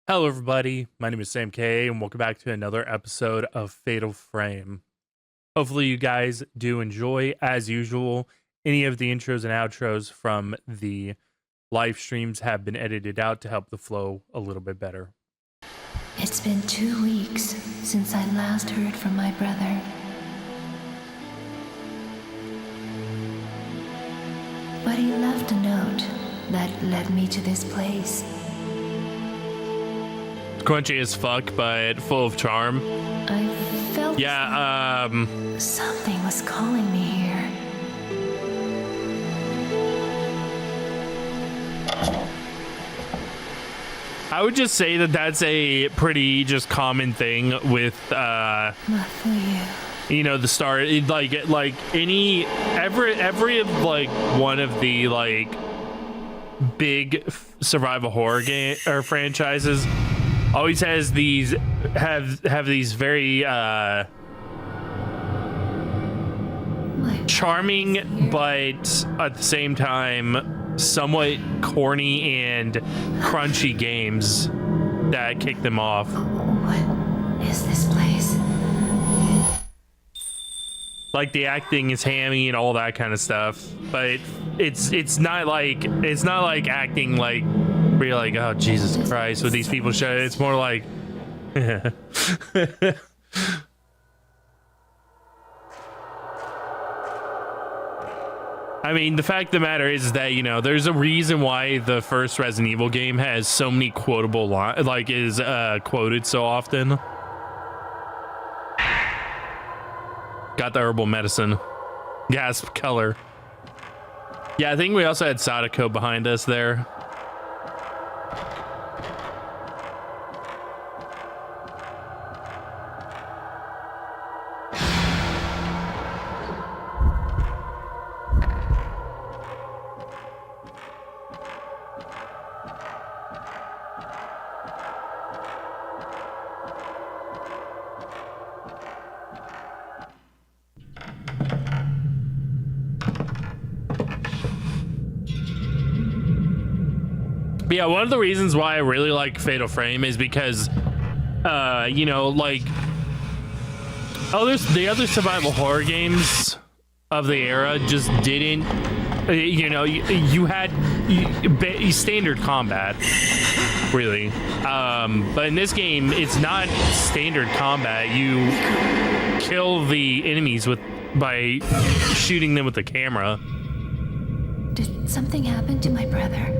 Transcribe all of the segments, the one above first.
Hello, everybody. My name is Sam K, and welcome back to another episode of Fatal Frame. Hopefully, you guys do enjoy, as usual. Any of the intros and outros from the live streams have been edited out to help the flow a little bit better. It's been 2 weeks since I last heard from my brother. But he left a note that led me to this place. Crunchy as fuck, but full of charm. I felt something was calling me here. I would just say that that's a pretty just common thing with Mafuyu. you know, the star, like every like one of the like big survival horror game or franchises always has these have these very charming but at the same time somewhat corny and crunchy games that kick them off. What is this place? Like the acting is hammy and all that kind of stuff, but it's not like acting like where you're like, oh Jesus Christ, with these people show. It's more like I mean, the fact of the matter is that, you know, there's a reason why the first Resident Evil game has so many quotable lines, like is quoted so often. Got the herbal medicine. Gasp color. Yeah, I think we also had Sadako behind us there. Yeah, one of the reasons why I really like Fatal Frame is because, you know, like, the other survival horror games of the era just didn't, you know, you had standard combat, really. But in this game, it's not standard combat. You kill the enemies by shooting them with the camera. Did something happen to my brother?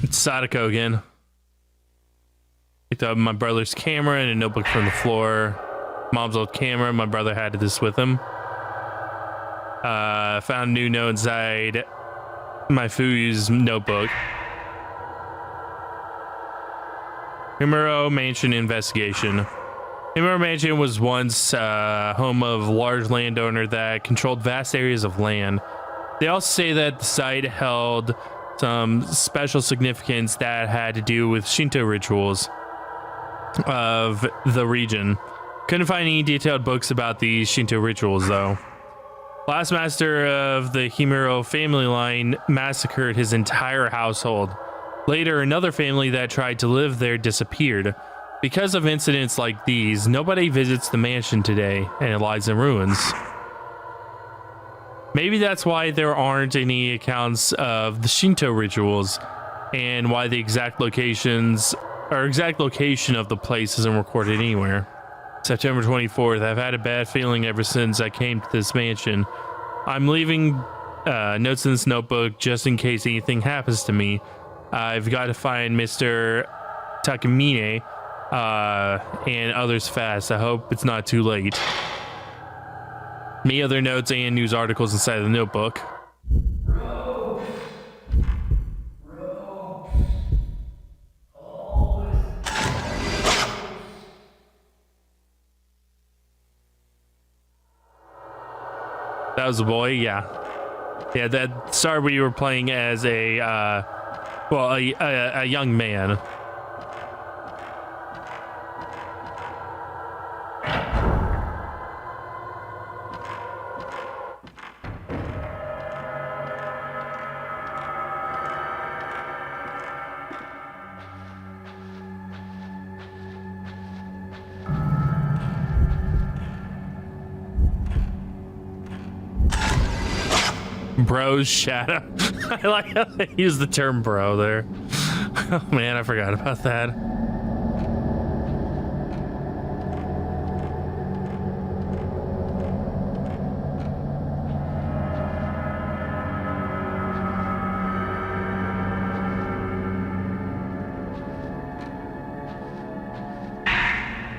It's Sadako again. Picked up my brother's camera and a notebook from the floor. Mom's old camera. My brother had this with him. Found a new note inside Mafuyu's notebook. Himuro Mansion investigation. Himuro Mansion was once home of a large landowner that controlled vast areas of land. They also say that the site held some special significance that had to do with Shinto rituals of the region. Couldn't find any detailed books about these Shinto rituals, though. Last master of the Himuro family line massacred his entire household. Later, another family that tried to live there disappeared. Because of incidents like these, nobody visits the mansion today, and it lies in ruins. Maybe that's why there aren't any accounts of the Shinto rituals, and why the exact location of the place isn't recorded anywhere. September 24th, I've had a bad feeling ever since I came to this mansion. I'm leaving notes in this notebook just in case anything happens to me. I've got to find Mr. Takamine and others fast. I hope it's not too late. Me, other notes and news articles inside the notebook. That was a boy, yeah. Yeah, that started when you were playing as a young man. Bro's shadow. I like how they use the term bro there. Oh man, I forgot about that.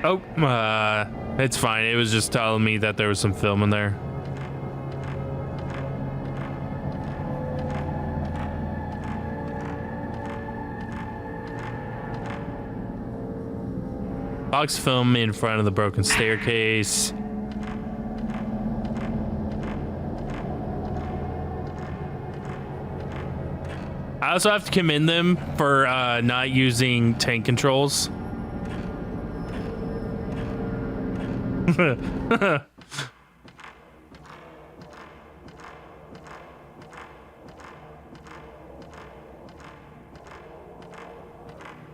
Oh, it's fine. It was just telling me that there was some film in there. Box film in front of the broken staircase. I also have to commend them for not using tank controls.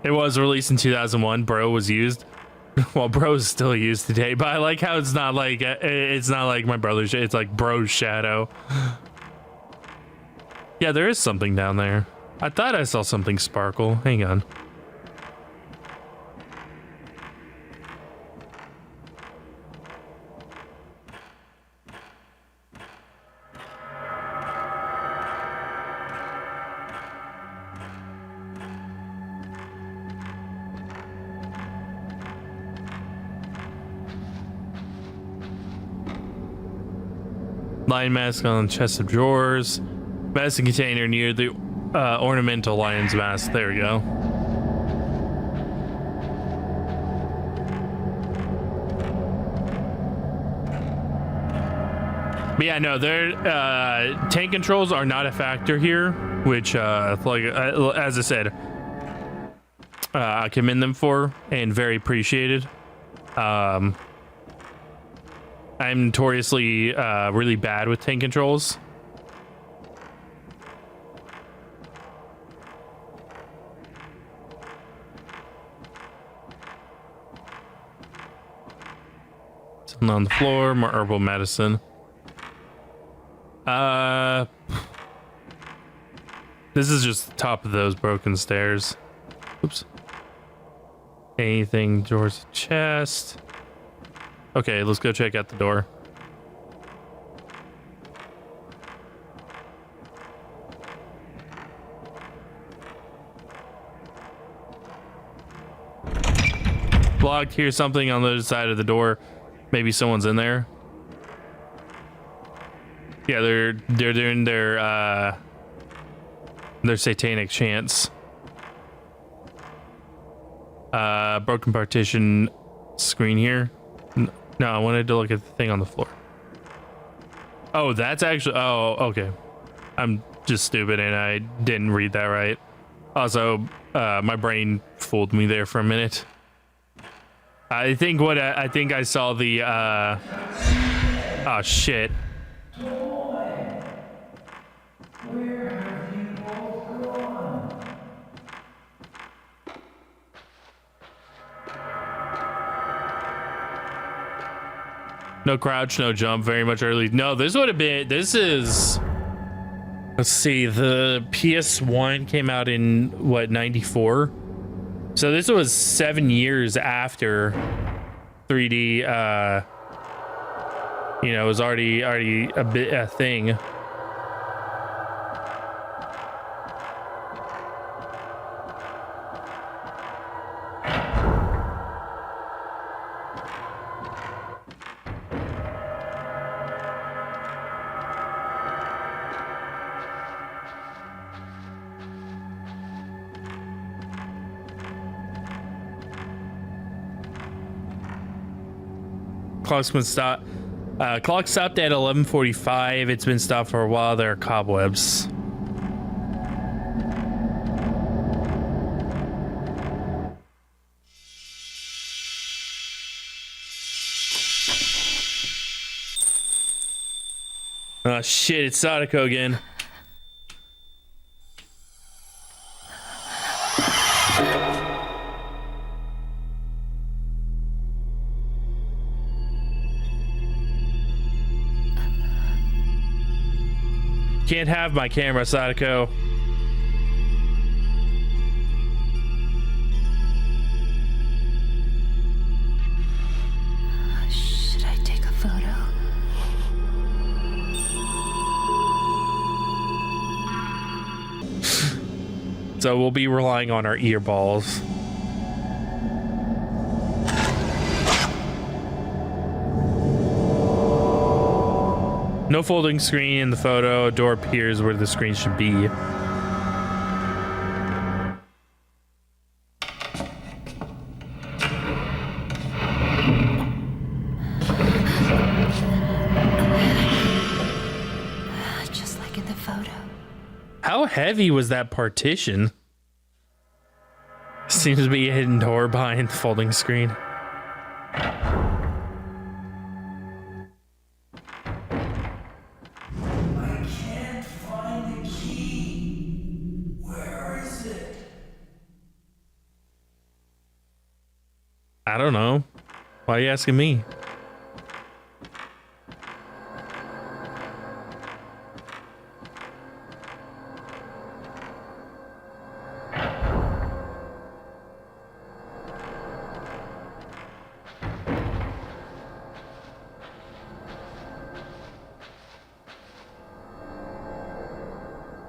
It was released in 2001. Bro was used. Well, bro is still used today, but I like how it's not like my brother's. It's like bro's shadow. Yeah, there is something down there. I thought I saw something sparkle. Hang on. Lion mask on chest of drawers. Medicine container near the ornamental lion's mask. There we go. But yeah, no, tank controls are not a factor here, which, as I said, I commend them for and very appreciated. I'm notoriously really bad with tank controls. Something on the floor, more herbal medicine. This is just the top of those broken stairs. Oops. Anything, George's chest. Okay, let's go check out the door. Blocked. Here's something on the other side of the door. Maybe someone's in there. Yeah, they're doing their satanic chants. Broken partition screen here. No, I wanted to look at the thing on the floor. Oh, that's actually... Oh, okay. I'm just stupid and I didn't read that right. Also, my brain fooled me there for a minute. I think I saw the... Oh, shit. No crouch, no jump, very much early. No, this would have been... This is... Let's see, the PS1 came out in, what, 94? So this was 7 years after 3D, you know, it was already a thing. Clock stopped at 11:45. It's been stopped for a while. There are cobwebs. Oh shit, it's Sadako again. can't have my camera, Sadako. Should I take a photo? So we'll be relying on our earballs. No folding screen in the photo. A door appears where the screen should be. Just like in the photo. How heavy was that partition? Seems to be a hidden door behind the folding screen. I don't know. Why are you asking me?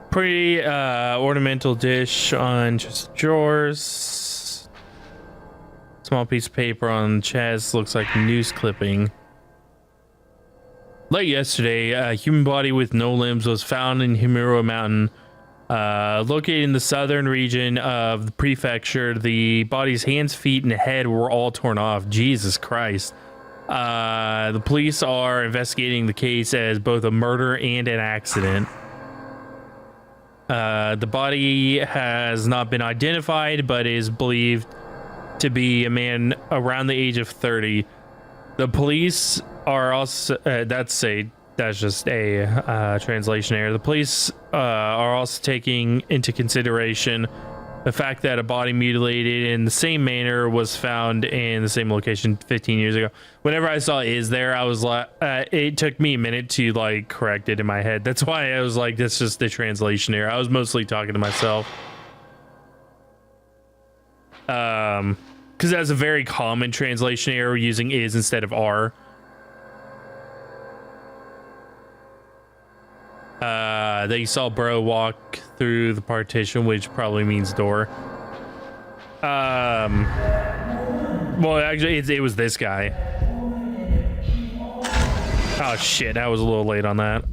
Pretty ornamental dish on just drawers. Small piece of paper on chest, looks like news clipping. Late yesterday, a human body with no limbs was found in Himuro Mountain, located in the southern region of the prefecture. The body's hands, feet, and head were all torn off. Jesus Christ. The police are investigating the case as both a murder and an accident. The body has not been identified, but is believed to be a man around the age of 30. The police are also that's just a translation error. The police are also taking into consideration the fact that a body mutilated in the same manner was found in the same location 15 years ago. Whenever I saw "is there," I was like, it took me a minute to like correct it in my head. That's why I was like, that's just the translation error. I was mostly talking to myself. Because that's a very common translation error, using "is" instead of "are." That you saw bro walk through the partition, which probably means door. Well, actually, it was this guy. Oh shit, I was a little late on that.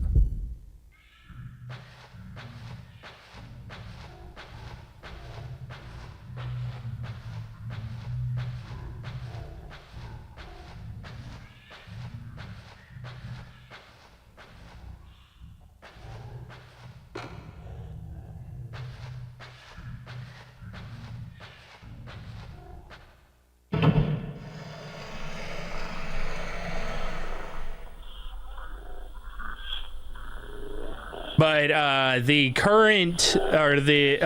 But the current, or the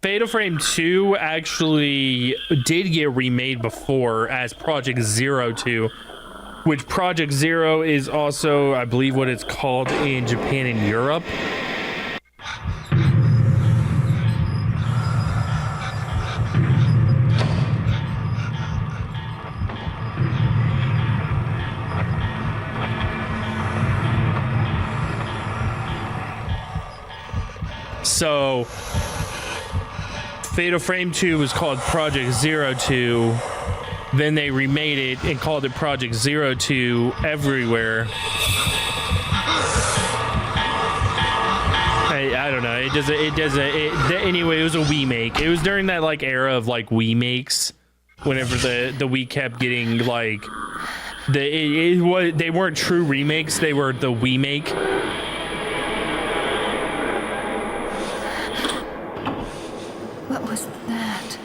Fatal Frame 2 actually did get remade before as Project Zero 2, which Project Zero is also, I believe, what it's called in Japan and Europe. So, Fatal Frame 2 was called Project Zero 2. Then they remade it and called it Project Zero 2 everywhere. I don't know. Anyway, it was a remake. It was during that like era of like remakes, whenever the Wii kept getting like they weren't true remakes. They were the remake. What was that?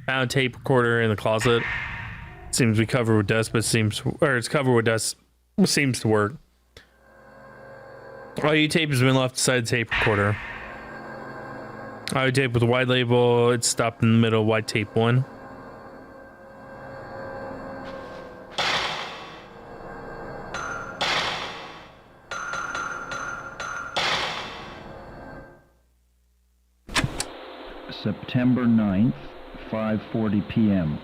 Found a tape recorder in the closet. Seems to be covered with dust, but it's covered with dust. Seems to work. Audio tape has been left beside the tape recorder. Audio tape with a wide label. It's stopped in the middle. White tape 1. September 9th, 5:40 p.m.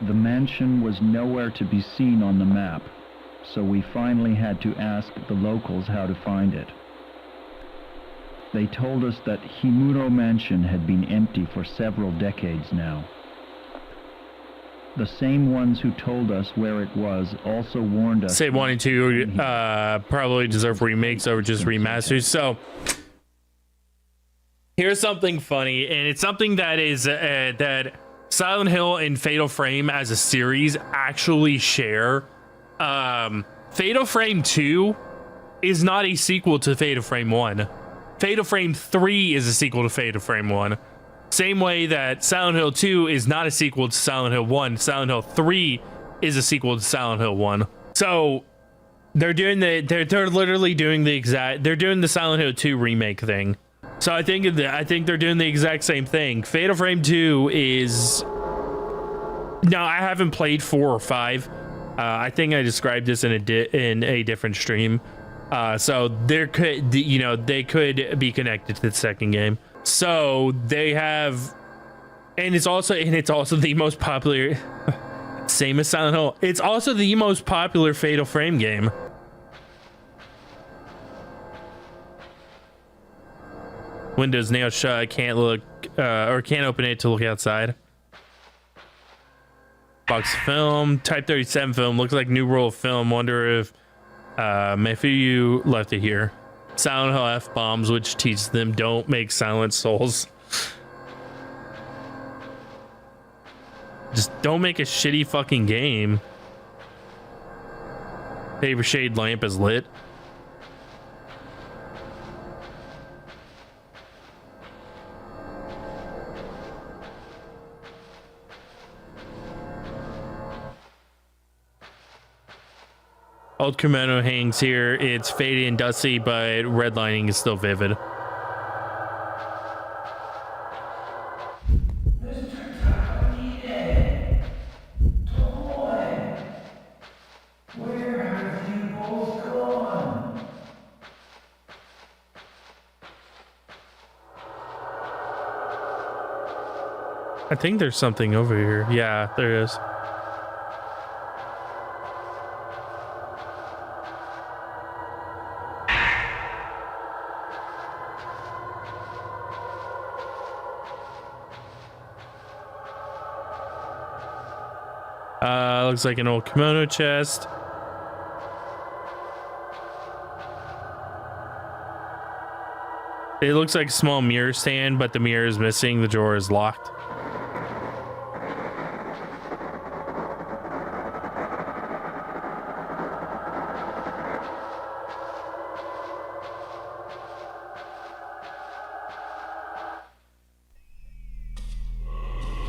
The mansion was nowhere to be seen on the map, so we finally had to ask the locals how to find it. They told us that Himuro Mansion had been empty for several decades now. The same ones who told us where it was also warned us. Say 1 and 2 probably deserve remakes over just remasters. So here's something funny, and it's something that is that Silent Hill and Fatal Frame as a series actually share. Fatal Frame 2 is not a sequel to Fatal Frame 1. Fatal Frame 3 is a sequel to Fatal Frame 1. Same way that Silent Hill 2 is not a sequel to Silent Hill 1. Silent Hill 3 is a sequel to Silent Hill 1. So they're doing they're literally doing they're doing the Silent Hill 2 remake thing. So I think they're doing the exact same thing. Fatal Frame 2 is... Now, I haven't played 4 or 5. I think I described this in a different stream. So there could, they could be connected to the second game. So they have, and it's also the most popular, same as Silent Hill. It's also the most popular Fatal Frame game. Windows nailed shut. Can't look, or can't open it to look outside. Box film. Type 37 film. Looks like new roll of film. Wonder if Mafuyu left it here. Silent Hill F-bombs, which teaches them don't make Silent Souls. Just don't make a shitty fucking game. Paper shade lamp is lit. Old kimono hangs here. It's faded and dusty, but redlining is still vivid. Where have you both gone? I think there's something over here. Yeah, there is. Looks like an old kimono chest. It looks like a small mirror stand, but the mirror is missing. The drawer is locked.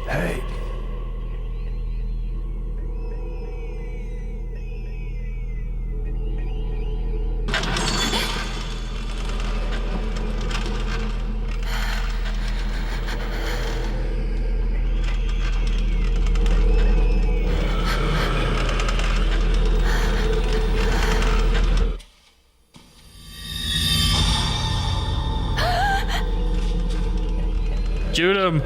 Hey. Shoot him.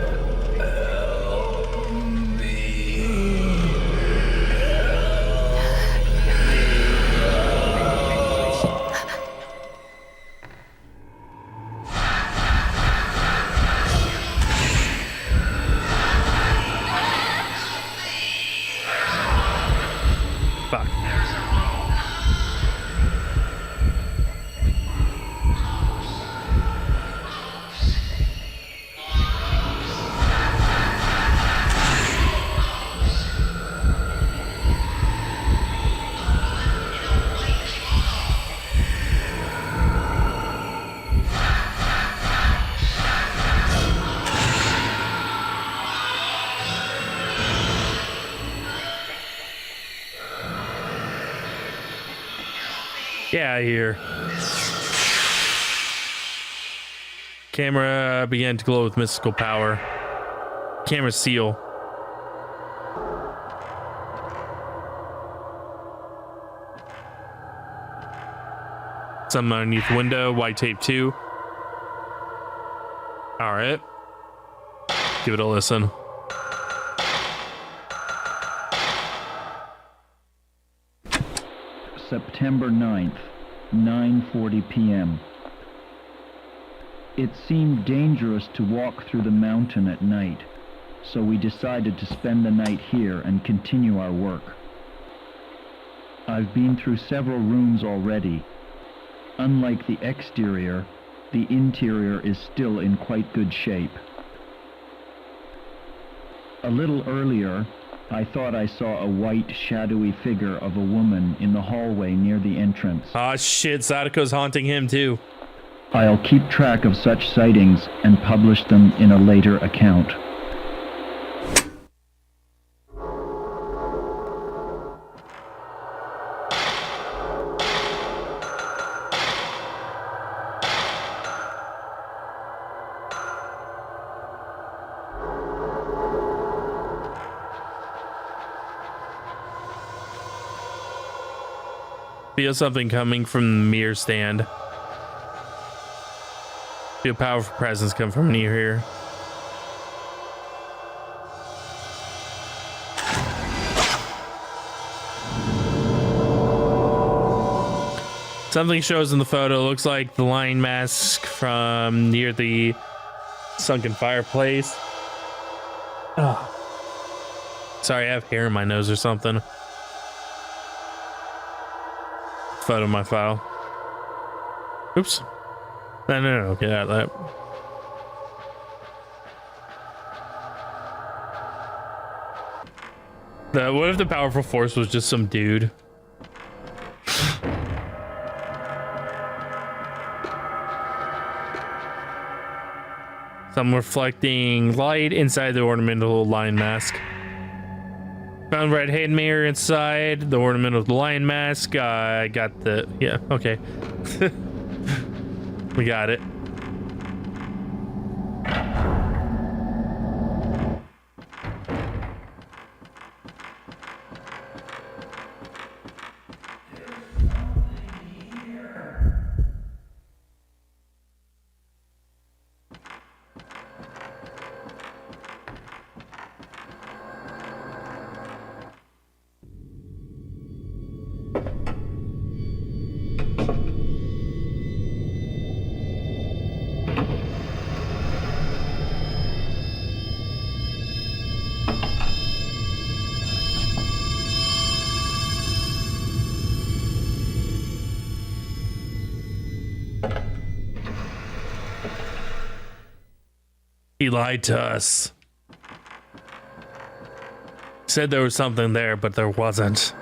Fuck. Get out of here. Camera began to glow with mystical power. Camera seal. Something underneath the window. White tape 2. All right. give it a listen. September 9th, 9:40 p.m. It seemed dangerous to walk through the mountain at night, so we decided to spend the night here and continue our work. I've been through several rooms already. Unlike the exterior, the interior is still in quite good shape. A little earlier, I thought I saw a white, shadowy figure of a woman in the hallway near the entrance. Ah, shit, Sadako's haunting him too. I'll keep track of such sightings and publish them in a later account. Feel something coming from the mirror stand. Feel powerful presence come from near here. Something shows in the photo. Looks like the lion mask from near the sunken fireplace. Oh. Sorry, I have hair in my nose or something. Photo my file. Oops. No, get out of that. What if the powerful force was just some dude? Some reflecting light inside the ornamental lion mask. Found red hand mirror inside the ornament of the lion mask. I got the, yeah, okay. We got it. He lied to us. Said there was something there, but there wasn't.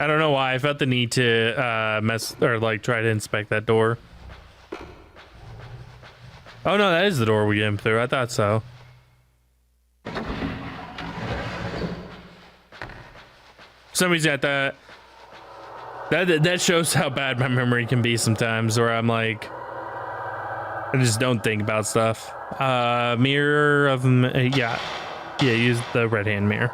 I don't know why I felt the need to mess or like try to inspect that door. Oh no, that is the door we came through. I thought so. For some reason I thought that shows how bad my memory can be sometimes, where I'm like, I just don't think about stuff. Mirror of yeah, use the red hand mirror.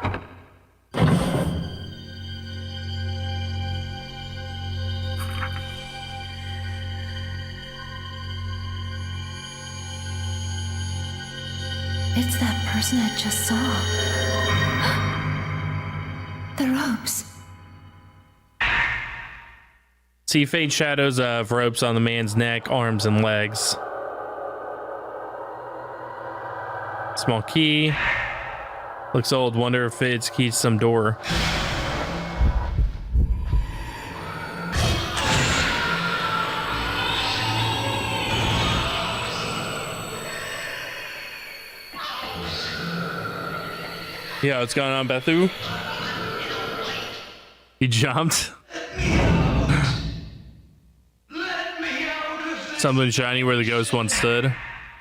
It's that person I just saw. The ropes. See faint shadows of ropes on the man's neck, arms, and legs. Small key. Looks old. Wonder if it's key to some door. Yeah, what's going on, Bethu? He jumped. Something shiny where the ghost once stood.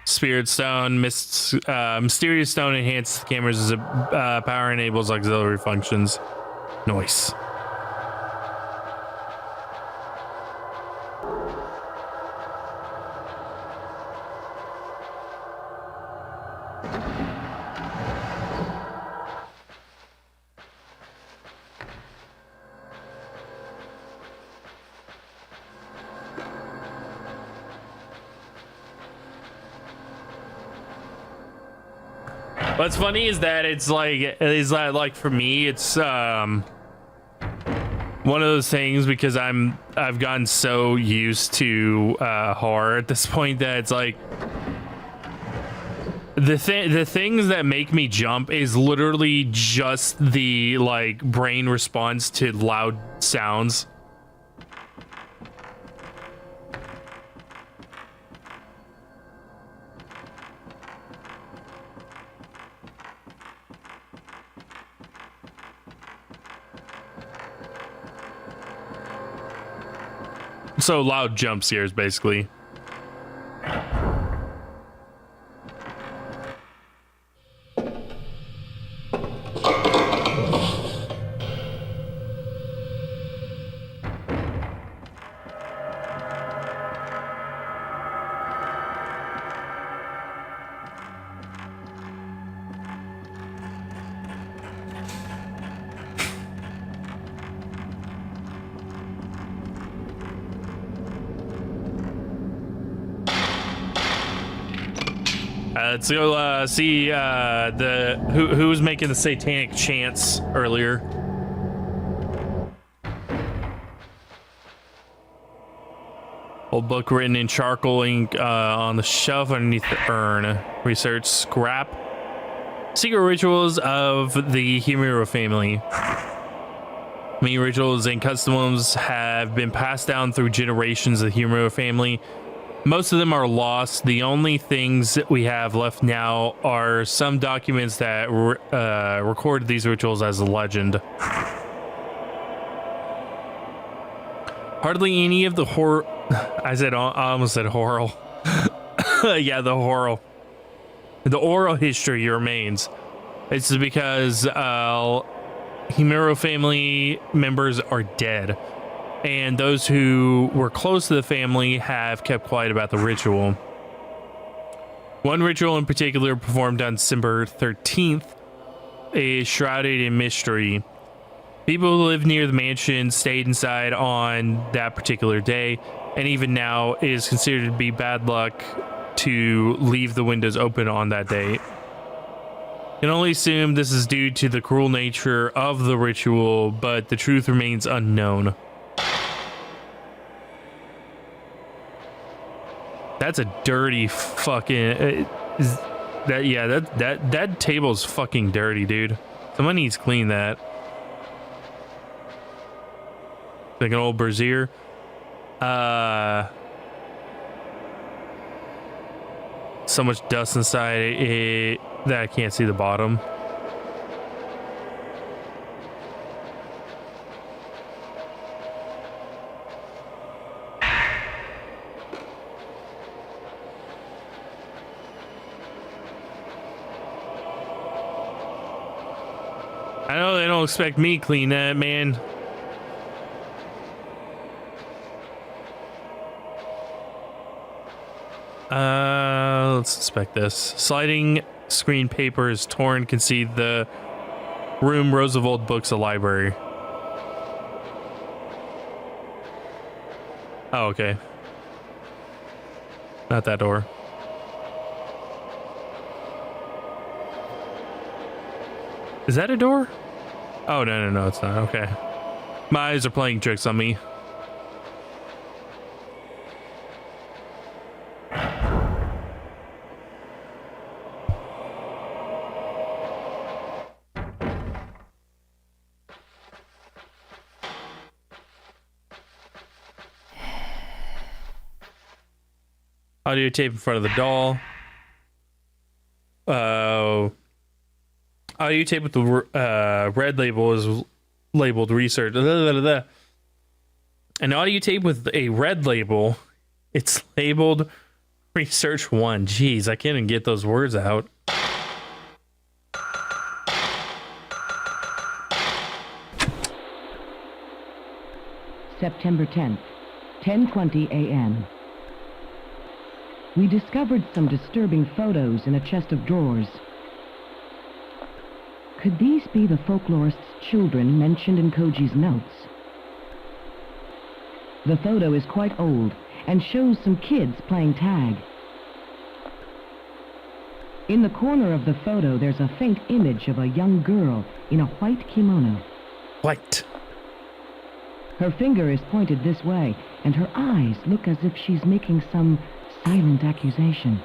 Spirit Stone, Mysterious Stone enhances the camera's power, enables auxiliary functions. Nice. What's funny is that it's like for me, it's one of those things because I've gotten so used to horror at this point that it's like the things that make me jump is literally just the like brain response to loud sounds. So loud jump scares, basically. Let's go see who was making the satanic chants earlier. Old book written in charcoal ink on the shelf underneath the urn. Research scrap. Secret rituals of the Himuro family. Many rituals and customs have been passed down through generations of the Himuro family. Most of them are lost. The only things that we have left now are some documents that recorded these rituals as a legend. Hardly any of the horror... I almost said horror. Yeah, the horror. The oral history remains. It's because Himuro family members are dead. And those who were close to the family have kept quiet about the ritual. One ritual in particular, performed on December 13th, is shrouded in mystery. People who live near the mansion stayed inside on that particular day, and even now it is considered to be bad luck to leave the windows open on that day. You can only assume this is due to the cruel nature of the ritual, but the truth remains unknown. That's a dirty fucking that table's fucking dirty, dude. Someone needs to clean that. Like an old brazier. So much dust inside it that I can't see the bottom. I know they don't expect me to clean that, man. Let's inspect this. Sliding screen paper is torn. Can see the room. Rows of old books, a library. Oh, okay. Not that door. Is that a door? Oh, no, it's not. Okay. My eyes are playing tricks on me. Audio tape in front of the doll. Audio tape with the red label is labeled research. An audio tape with a red label, it's labeled Research 1. Jeez, I can't even get those words out. September 10th, 10:20 a.m. We discovered some disturbing photos in a chest of drawers. Could these be the folklorist's children mentioned in Koji's notes? The photo is quite old and shows some kids playing tag. In the corner of the photo, there's a faint image of a young girl in a white kimono. White. Her finger is pointed this way, and her eyes look as if she's making some silent accusation.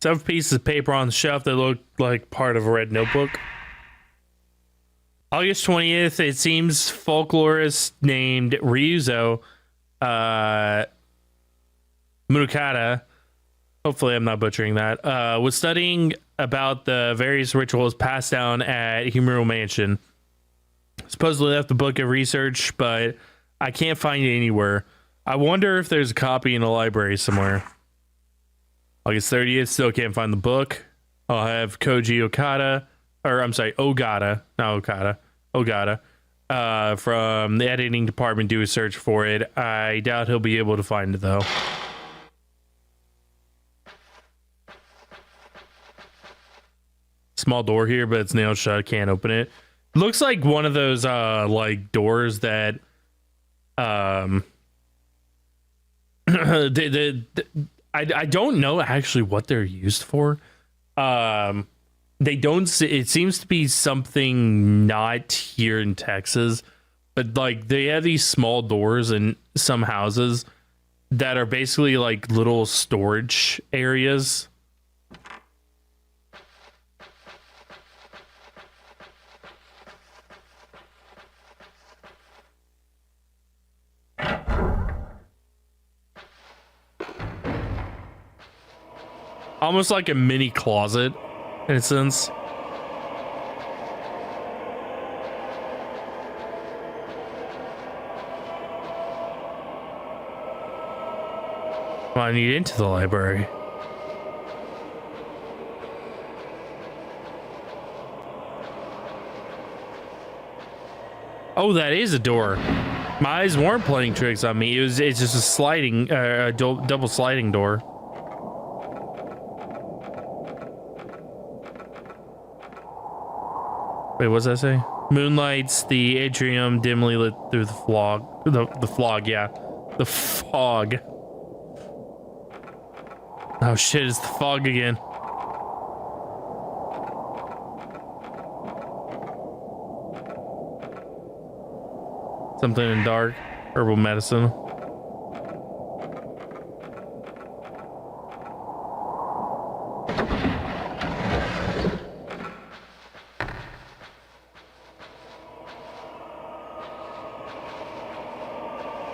Several pieces of paper on the shelf that look like part of a red notebook. August 20th, it seems folklorist named Ryuzo Munakata, hopefully I'm not butchering that, was studying about the various rituals passed down at Himuro Mansion. Supposedly left the book of research, but I can't find it anywhere. I wonder if there's a copy in a library somewhere. August 30th, still can't find the book. I'll have Koji Okada, or I'm sorry, Ogata, not Okada, Ogata, from the editing department do a search for it. I doubt he'll be able to find it though. Small door here, but it's nailed shut. Can't open it. Looks like one of those like doors that I don't know actually what they're used for. They don't. It seems to be something not here in Texas, but like they have these small doors in some houses that are basically like little storage areas. Almost like a mini closet, in a sense. Well, I need into the library. Oh, that is a door. My eyes weren't playing tricks on me. It's just a sliding, double sliding door. Wait, what's that say? Moonlights the atrium dimly lit through the fog. The fog, yeah. The fog. Oh shit, it's the fog again. Something in dark. Herbal medicine.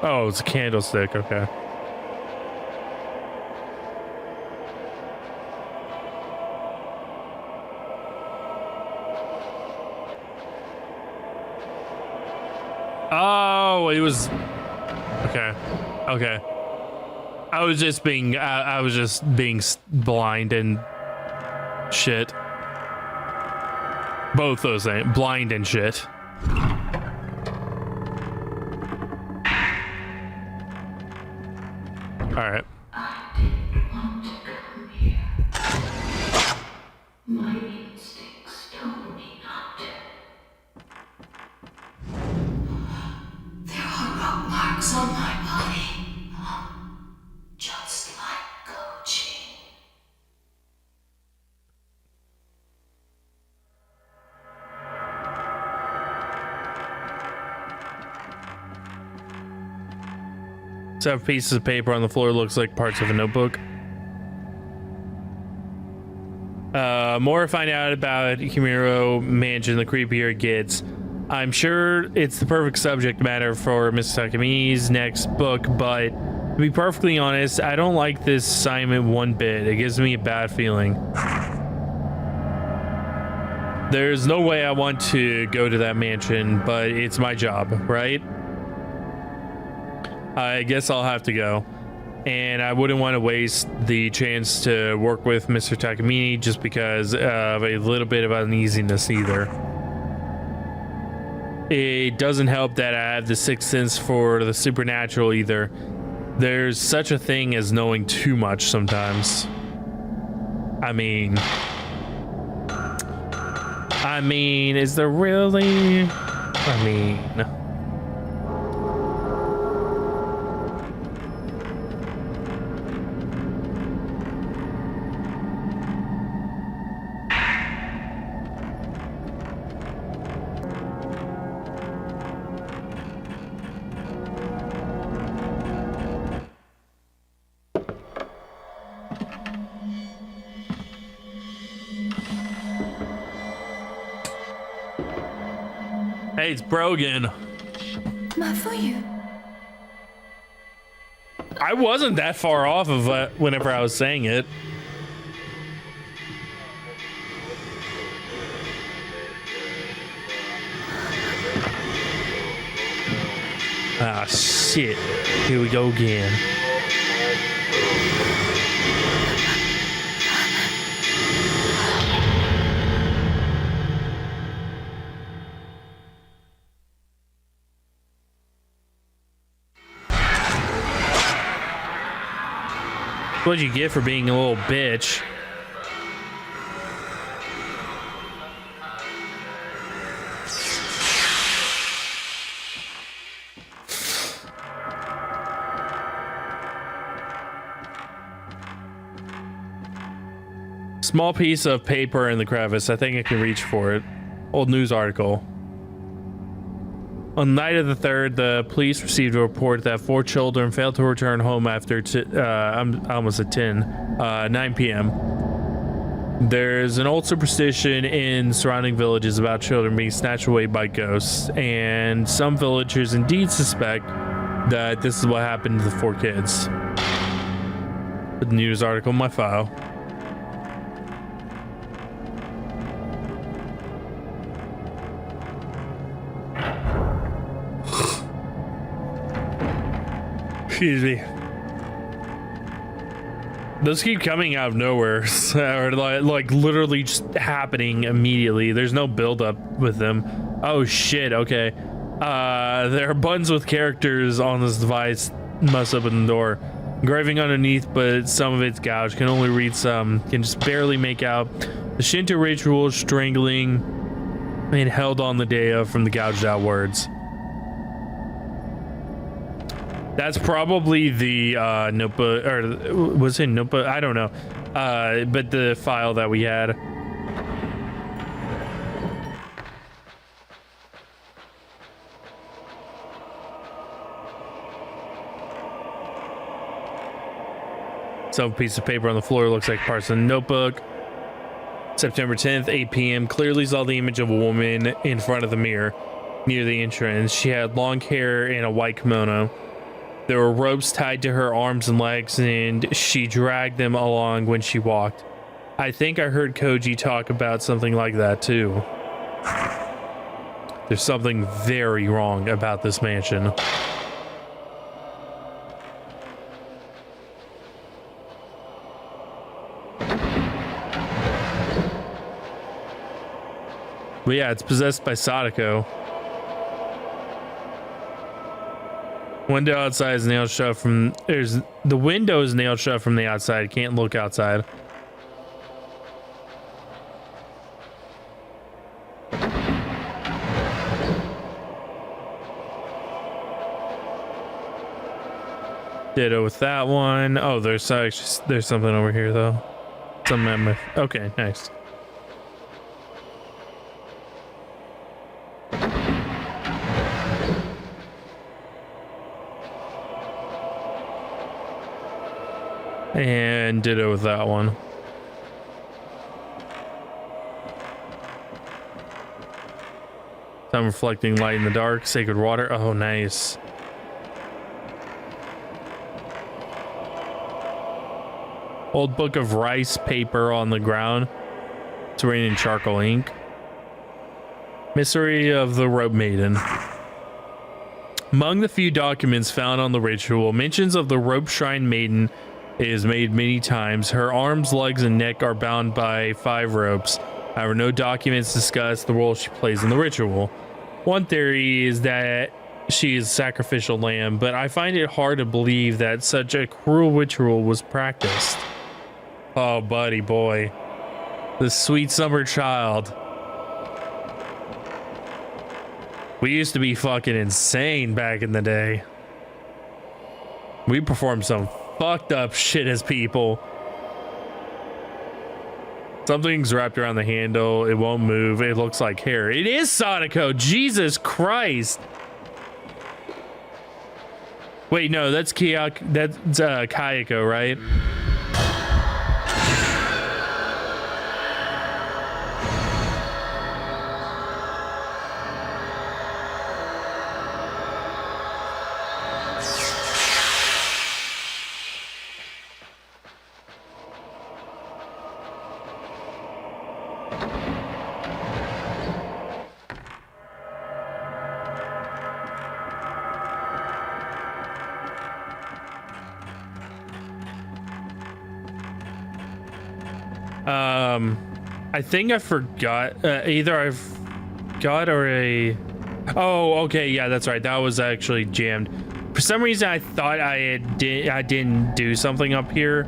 Oh, it's a candlestick, okay. Oh, it was okay. Okay. I was just being blind and shit. Both those things, blind and shit. All right. I didn't want to come here. My instincts told me not to. There are rock marks on my body, just like Koji. Several pieces of paper on the floor looks like parts of a notebook. More find out about Himuro Mansion, the creepier it gets. I'm sure it's the perfect subject matter for Mr. Takami's next book, but to be perfectly honest, I don't like this assignment one bit. It gives me a bad feeling. There's no way I want to go to that mansion, but it's my job, right? I guess I'll have to go. And I wouldn't want to waste the chance to work with Mr. Takamine just because of a little bit of uneasiness either. It doesn't help that I have the sixth sense for the supernatural either. There's such a thing as knowing too much sometimes. I mean, is there really? Hey, it's Brogan. Mafuyu. I wasn't that far off of whenever I was saying it. Ah, shit. Here we go again. What'd you get for being a little bitch? Small piece of paper in the crevice. I think I can reach for it. Old news article. On the night of the 3rd, the police received a report that 4 children failed to return home after, I'm almost at 9 p.m. There's an old superstition in surrounding villages about children being snatched away by ghosts, and some villagers indeed suspect that this is what happened to the 4 kids. The news article in my file. Excuse me. Those keep coming out of nowhere, or like literally just happening immediately. There's no build up with them. Oh shit, okay. There are buttons with characters on this device. Must open the door. Engraving underneath, but some of it's gouged. Can only read some. Can just barely make out the Shinto ritual strangling and held on the day from the gouged out words. That's probably the notebook, or was it notebook? I don't know. But the file that we had. Some piece of paper on the floor looks like parts of the notebook. September 10th, 8 p.m. Clearly saw the image of a woman in front of the mirror near the entrance. She had long hair and a white kimono. There were ropes tied to her arms and legs, and she dragged them along when she walked. I think I heard Koji talk about something like that too. There's something very wrong about this mansion. But yeah, it's possessed by Sadako. Window outside is nailed shut from the window is nailed shut from the outside. Can't look outside. Ditto with that one. Oh, there's something over here though. Something okay, nice. And ditto with that one. Some reflecting light in the dark. Sacred water. Oh, nice. Old book of rice paper on the ground. It's written in charcoal ink. Mystery of the Rope Maiden. Among the few documents found on the ritual, mentions of the Rope Shrine Maiden is made many times. Her arms, legs, and neck are bound by 5 ropes. However, no documents discuss the role she plays in the ritual. One theory is that she is a sacrificial lamb, but I find it hard to believe that such a cruel ritual was practiced. Oh, buddy boy. The sweet summer child. We used to be fucking insane back in the day. We performed some fucked up shit as people. Something's wrapped around the handle. It won't move. It looks like hair. It is Sadako. Jesus Christ. Wait, no, that's Kayako, right? I think I forgot either I've got or a oh okay, yeah, that's right, that was actually jammed. For some reason I thought I didn't do something up here,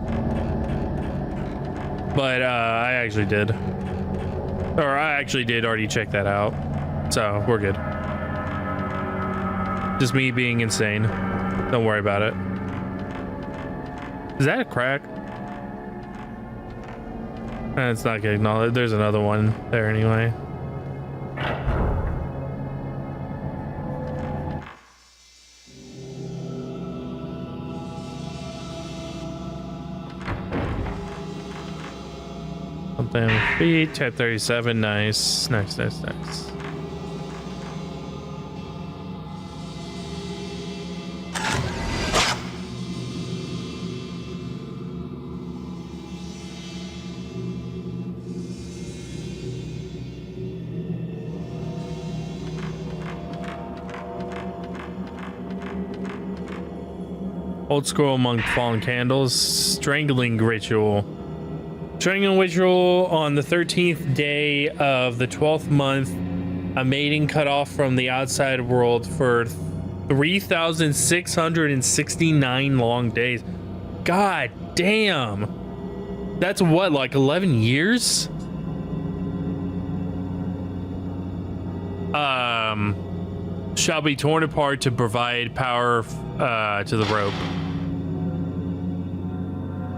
but I actually did, or I actually did already check that out, so we're good. Just me being insane. Don't worry about it. Is that a crack? It's not getting acknowledged. There's another one there anyway. Something with feet, type 37, nice. Nice. Old scroll among fallen candles. Strangling ritual. Strangling ritual on the 13th day of the 12th month. A maiden cut off from the outside world for 3,669 long days. God damn. That's what, like 11 years? Shall be torn apart to provide power to the rope.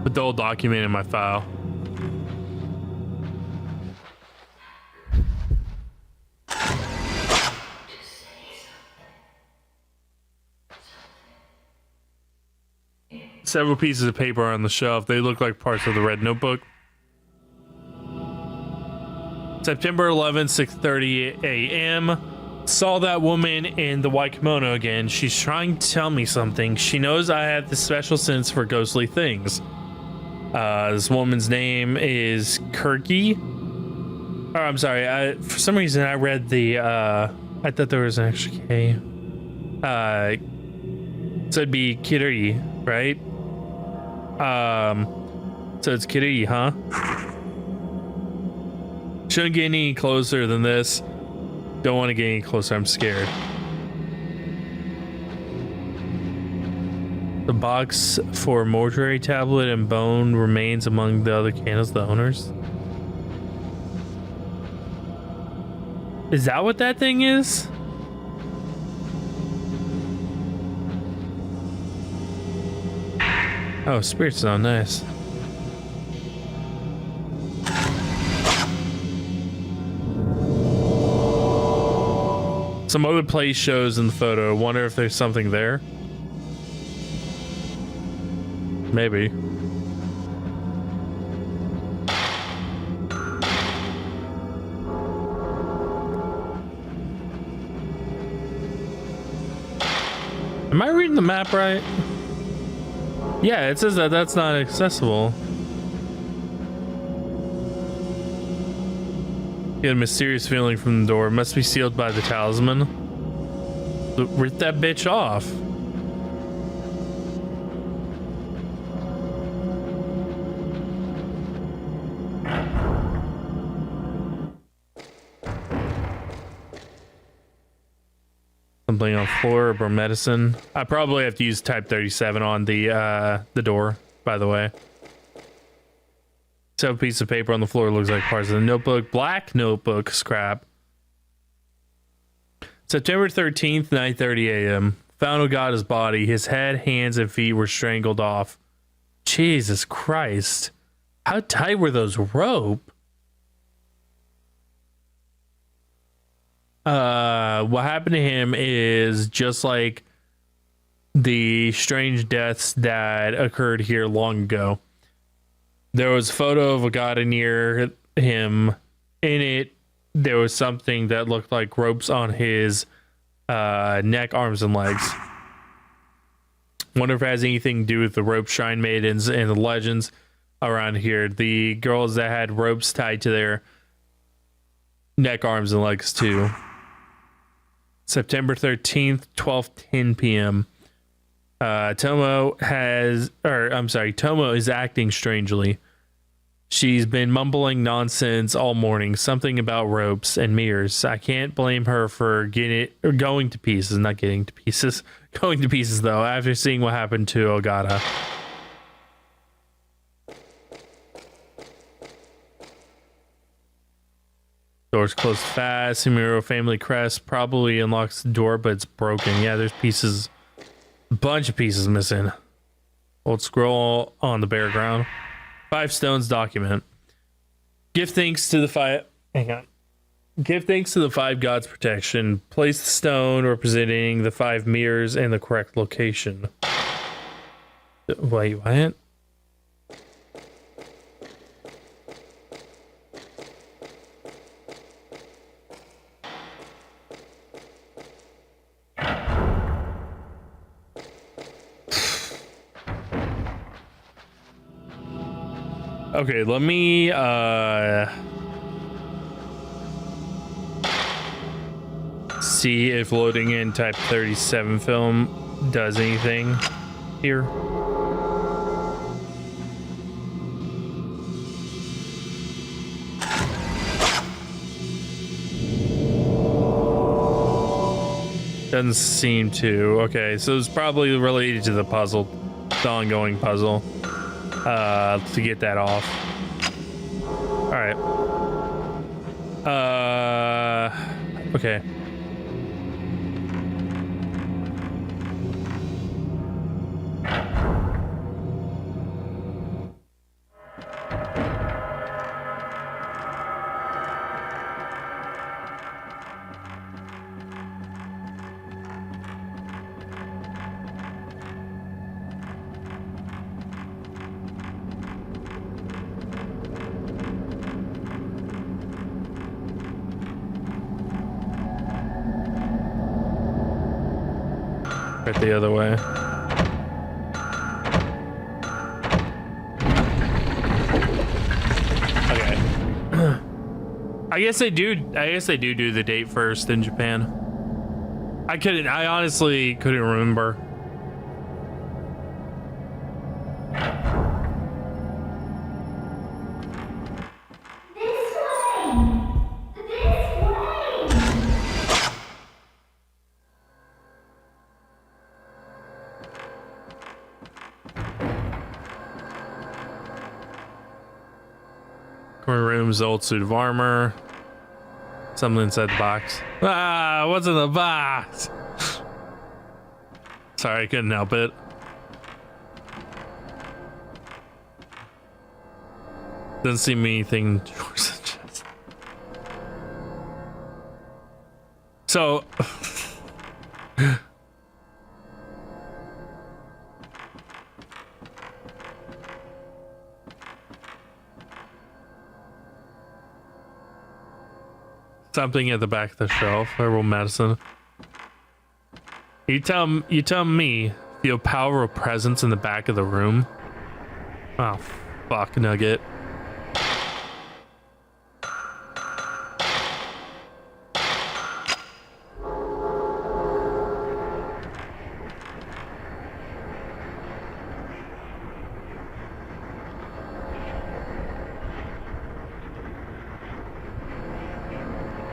Put the old document in my file. Several pieces of paper on the shelf. They look like parts of the red notebook. September 11th, 6:30 a.m. Saw that woman in the white kimono again. She's trying to tell me something. She knows I have this special sense for ghostly things. This woman's name is Kirky. Oh, I'm sorry. For some reason, I read the. I thought there was an extra K. So it'd be Kirui, right? So it's Kirui, huh? Shouldn't get any closer than this. Don't want to get any closer. I'm scared. The box for mortuary tablet and bone remains among the other candles, the owners. Is that what that thing is? Oh, spirit stone, nice. Some other place shows in the photo. Wonder if there's something there. Maybe. Am I reading the map right? Yeah, it says that that's not accessible. Get a mysterious feeling from the door. It must be sealed by the talisman. Rip that bitch off. Something on the floor or medicine. I probably have to use type 37 on the door, by the way. So a piece of paper on the floor looks like parts of the notebook. Black notebook scrap. September 13th, 9:30 a.m. Found Ogata's body. His head, hands, and feet were strangled off. Jesus Christ. How tight were those rope? What happened to him is just like the strange deaths that occurred here long ago. There was a photo of Ogata near him. In it, there was something that looked like ropes on his neck, arms, and legs. Wonder if it has anything to do with the rope shrine maidens and the legends around here. The girls that had ropes tied to their neck, arms, and legs too. September 13th, 12:10 p.m. Tomo is acting strangely. She's been mumbling nonsense all morning, something about ropes and mirrors. I can't blame her for going to pieces though, after seeing what happened to Ogata. Door's closed fast. Sumiro family crest probably unlocks the door, but it's broken. Yeah, there's pieces, a bunch of pieces missing. Old scroll on the bare ground. 5 stones document. Give thanks to the 5. Hang on. Give thanks to the 5 gods' protection. Place the stone representing the 5 mirrors in the correct location. Wait, what? Okay, let me see if loading in type 37 film does anything here. Doesn't seem to. Okay, so it's probably related to the puzzle, the ongoing puzzle. To get that off. All right. Okay. Right the other way. Okay. I guess they do the date first in Japan. I honestly couldn't remember. Room's old suit of armor. Something inside the box. Ah, what's in the box? Sorry, I couldn't help it. Doesn't seem anything. So. Something at the back of the shelf. Herbal medicine. You tell me, feel power of presence in the back of the room. Oh, fuck, Nugget.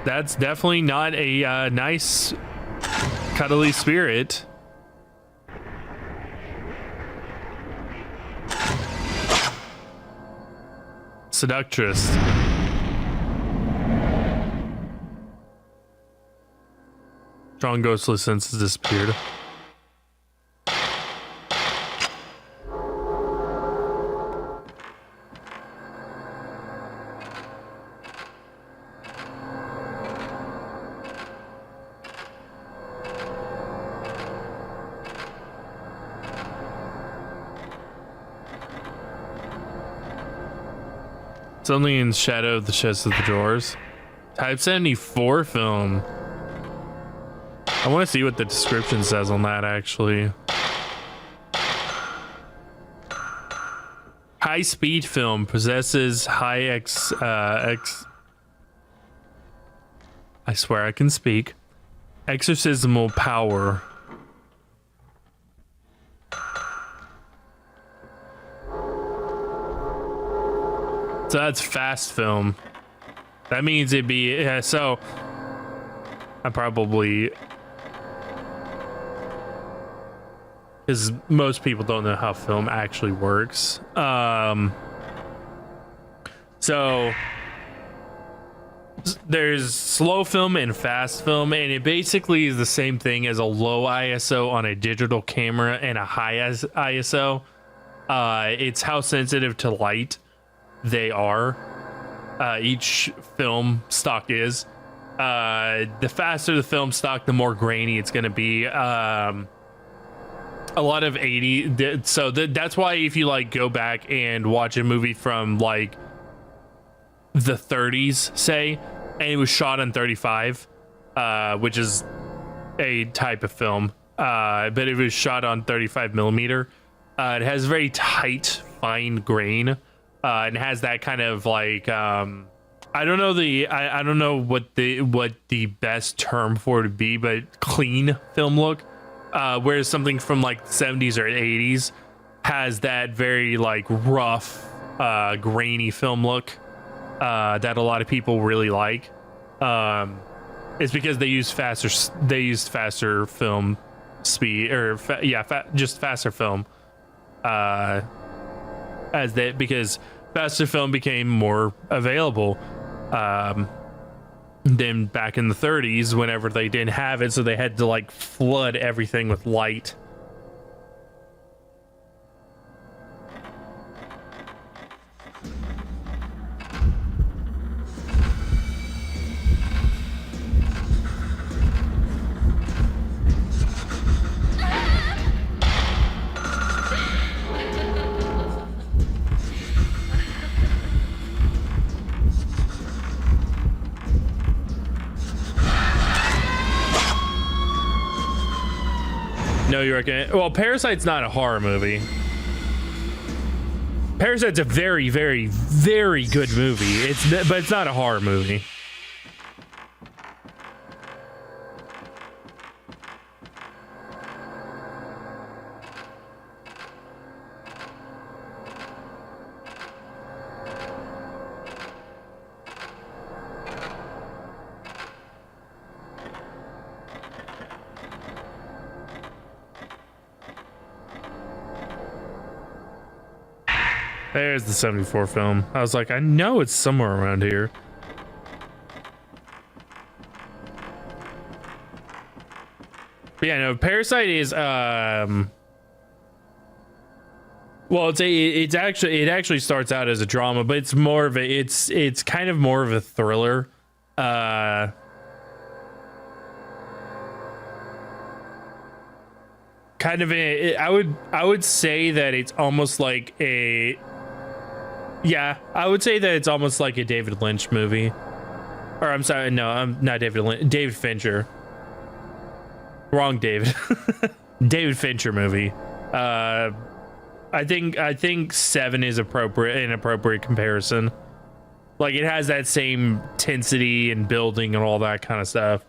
That's definitely not a nice cuddly spirit. Seductress. Strong ghostly sense has disappeared. It's only in shadow of the chest of the drawers. Type 74 film. I want to see what the description says on that, actually. High-speed film possesses high I swear I can speak. Exorcismal power. So that's fast film. That means it'd be, yeah, so I probably, because most people don't know how film actually works. So there's slow film and fast film, and it basically is the same thing as a low ISO on a digital camera and a high ISO. It's how sensitive to light they are. Each film stock is. The faster the film stock, the more grainy it's going to be. A lot of 80. So that's why if you like go back and watch a movie from like the 30s, say, and it was shot on 35, which is a type of film, but it was shot on 35 millimeter. It has very tight, fine grain. And has that kind of like I don't know I don't know what the best term for it would be, but clean film look. Whereas something from like the 70s or 80s has that very like rough, grainy film look that a lot of people really like. It's because they used faster film speed, or just faster film. As that, because faster film became more available than back in the 30s, whenever they didn't have it, so they had to like flood everything with light. No, you reckon? Well, Parasite's not a horror movie. Parasite's a very, very, very good movie. But it's not a horror movie. There's the 74 film. I was like, I know it's somewhere around here. But yeah, no, Parasite is well, it actually starts out as a drama, but it's more of a it's kind of more of a thriller. Kind of I would say that it's almost like a I would say that it's almost like a David Lynch movie. Or I'm sorry, no, I'm not David Lynch, David Fincher. Wrong David. David Fincher movie. I think 7 is an appropriate comparison. Like, it has that same intensity and building and all that kind of stuff.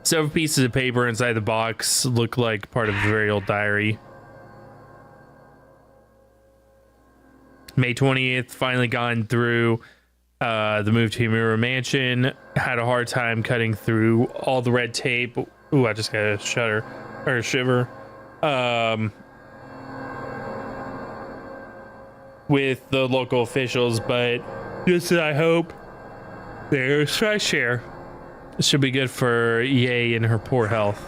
Several pieces of paper inside the box look like part of a very old diary. May 20th, finally gotten through the move to Himura Mansion. Had a hard time cutting through all the red tape. Ooh, I just got a shudder or a shiver. With the local officials, but just I hope there's fresh air. It should be good for Yae and her poor health.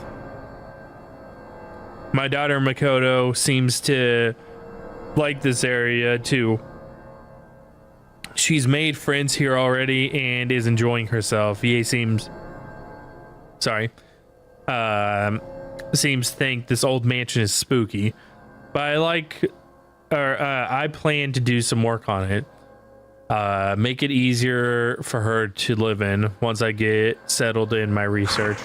My daughter Makoto seems to like this area too. She's made friends here already and is enjoying herself. Yae seems to think this old mansion is spooky, but I plan to do some work on it. Make it easier for her to live in once I get settled in my research.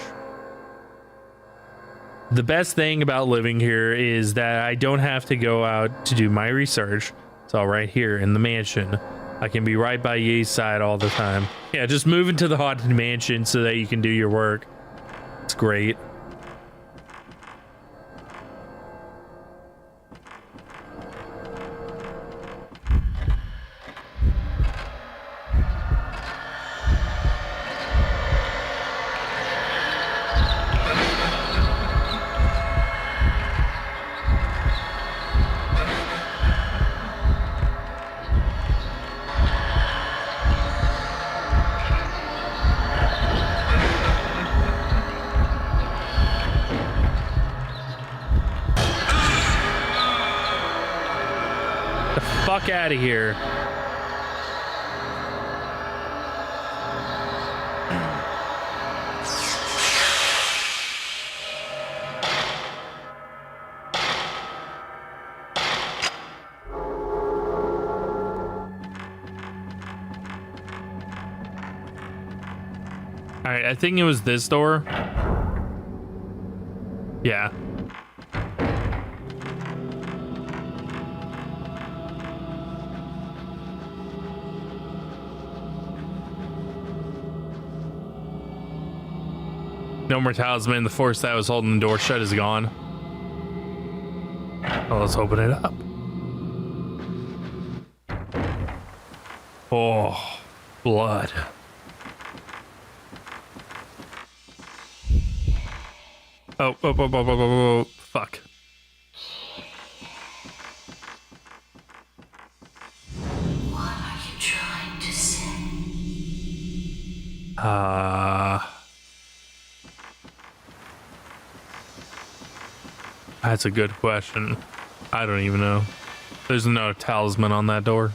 The best thing about living here is that I don't have to go out to do my research. It's all right here in the mansion. I can be right by Ye's side all the time. Yeah, just move into the haunted mansion so that you can do your work. It's great. Fuck out of here. All right, I think it was this door. Yeah. No more talisman. The force that was holding the door shut is gone. Well, let's open it up. Oh, blood. Oh, fuck. What are you trying to say? That's a good question. I don't even know. There's no talisman on that door.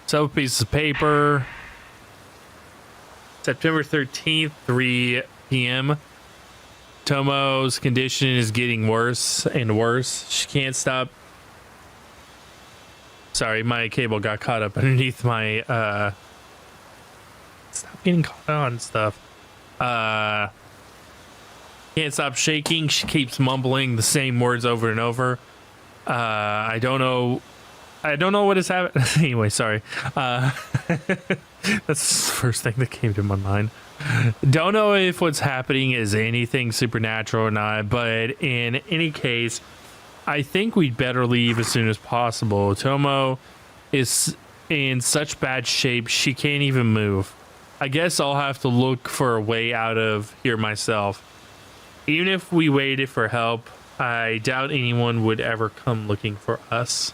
Several pieces of paper. September 13th, 3 p.m. Tomo's condition is getting worse and worse. She can't stop. Sorry, my cable got caught up underneath my stop getting caught on stuff. Can't stop shaking. She keeps mumbling the same words over and over. I don't know what is happening. Anyway, sorry. That's the first thing that came to my mind. Don't know if what's happening is anything supernatural or not, but in any case, I think we'd better leave as soon as possible. Tomo is in such bad shape, she can't even move. I guess I'll have to look for a way out of here myself. Even if we waited for help, I doubt anyone would ever come looking for us.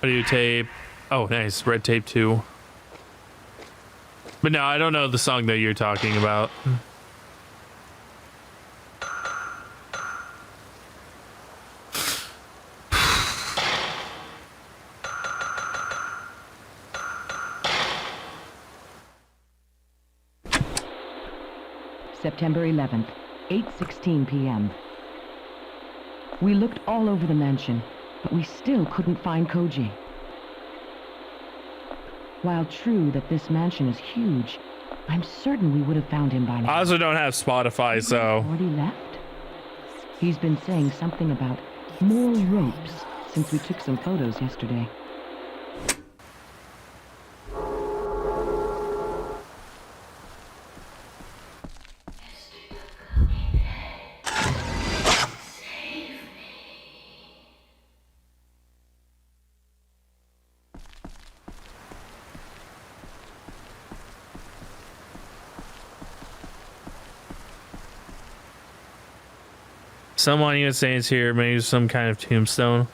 Audio tape. Oh, nice. Red tape too. But no, I don't know the song that you're talking about. September 11th, 8:16 p.m. We looked all over the mansion, but we still couldn't find Koji. While true that this mansion is huge, I'm certain we would have found him by now. I also don't have Spotify, so... Already left? He's been saying something about more ropes since we took some photos yesterday. Some monument stands here, maybe some kind of tombstone.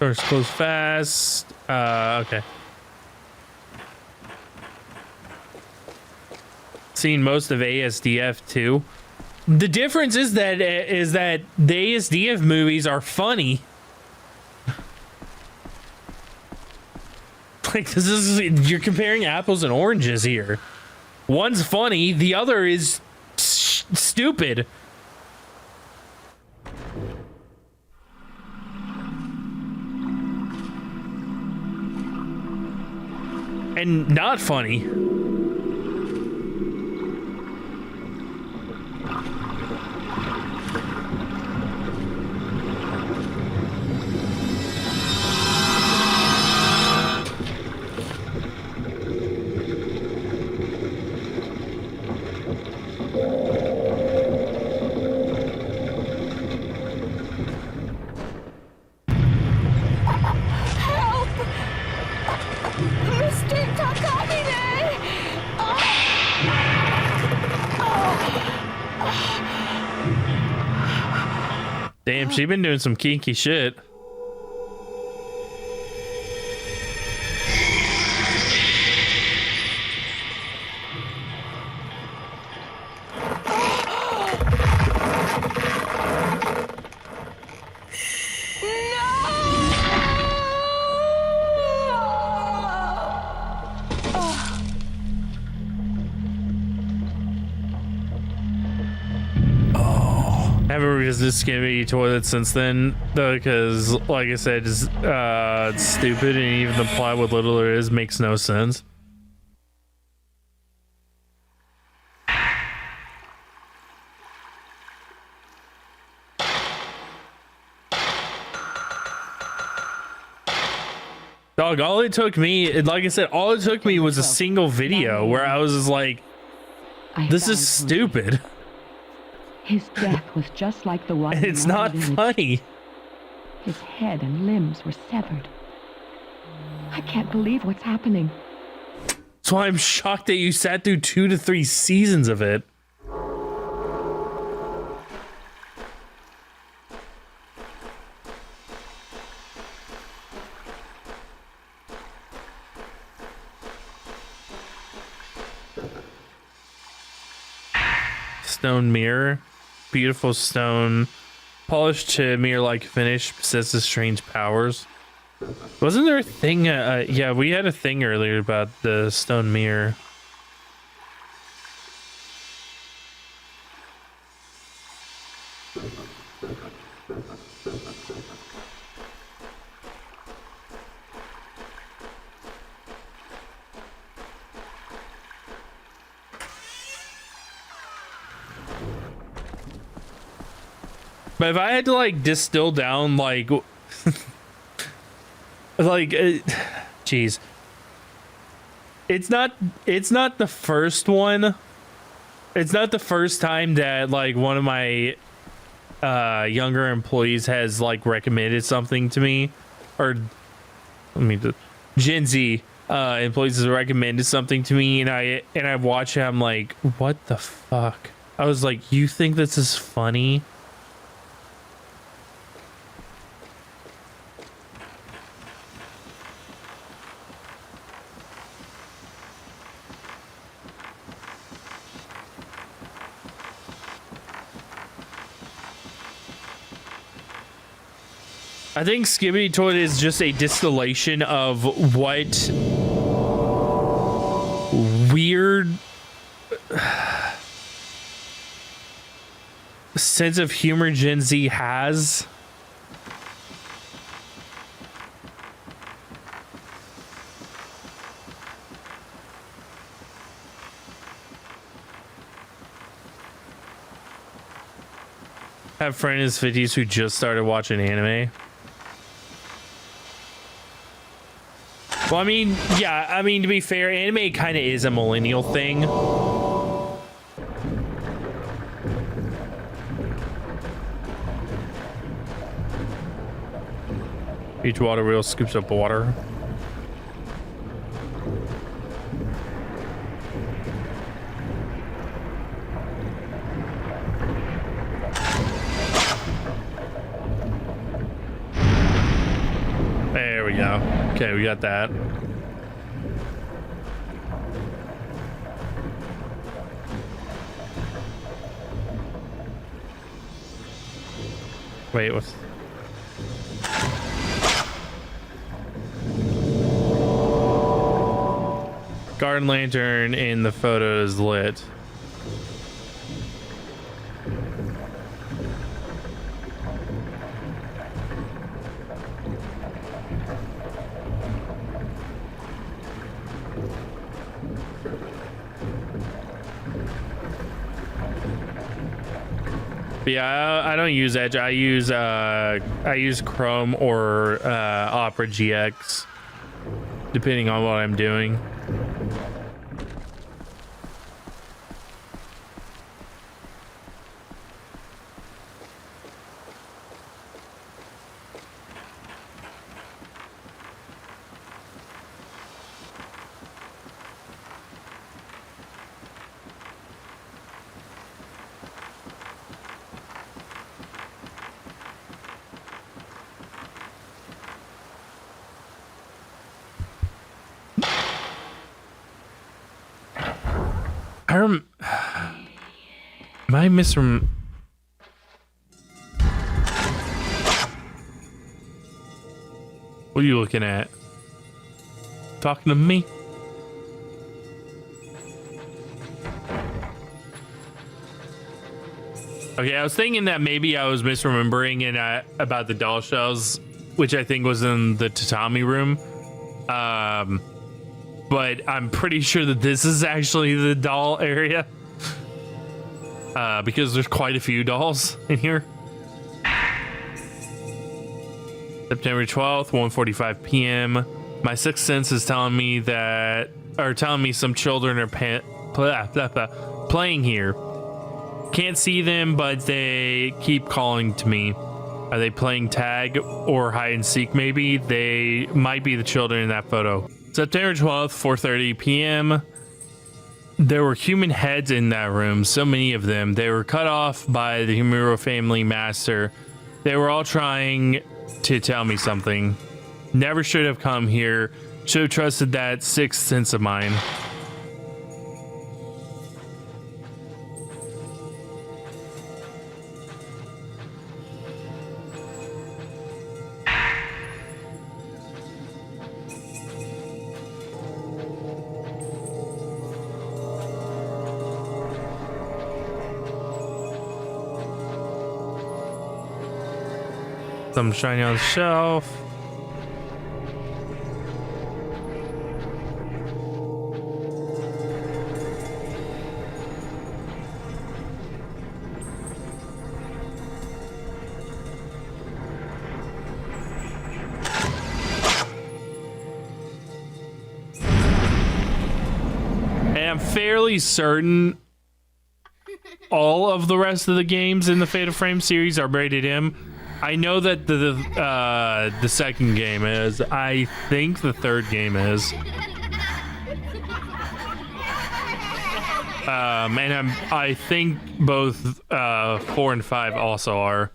Doors close fast. Okay. Seen most of ASDF too. The difference is that the ASDF movies are funny. Like this is, you're comparing apples and oranges here. One's funny, the other is stupid. And not funny. Damn, she been doing some kinky shit. I haven't revisited Skibidi Toilet since then, though, because, like I said, it's stupid, and even the plot, what little there is, makes no sense. Dog, all it took me, like I said, all it took me was a single video where I was just like, this is stupid. His death was just like the one. It's not funny. His head and limbs were severed. I can't believe what's happening. That's why I'm shocked that you sat through 2 to 3 seasons of it. Stone mirror. Beautiful stone, polished to mirror-like finish, possesses strange powers. Wasn't there a thing? Yeah, we had a thing earlier about the stone mirror. But if I had to like distill down like jeez, it's not the first one. It's not the first time that like one of my younger employees has like recommended something to me, or the Gen Z employees has recommended something to me, and I watch it. I'm like, what the fuck? I was like, you think this is funny? I think Skibbity Toilet is just a distillation of what weird sense of humor Gen Z has. I have a friend in his 50s who just started watching anime. Well, I mean, yeah, I mean, to be fair, anime kind of is a millennial thing. Each water wheel scoops up water. There we go. Okay, we got that. Wait, what's... Garden lantern in the photo is lit. But yeah, I don't use Edge. I use Chrome or Opera GX, depending on what I'm doing. Am I misrem... What are you looking at? Talking to me? Okay, I was thinking that maybe I was misremembering it about the doll shells, which I think was in the tatami room. But I'm pretty sure that this is actually the doll area. Because there's quite a few dolls in here. September 12th, 1:45 p.m. My sixth sense is telling me that, or telling me some children are playing here. Can't see them, but they keep calling to me. Are they playing tag or hide and seek maybe? They might be the children in that photo. September 12th, 4:30 p.m. There were human heads in that room, so many of them. They were cut off by the Himuro family master. They were all trying to tell me something. Never should have come here. Should have trusted that sixth sense of mine. Some shiny on the shelf. And I'm fairly certain all of the rest of the games in the Fatal Frame series are rated M. I know that the second game is. I think the third game is. And I think both 4 and 5 also are.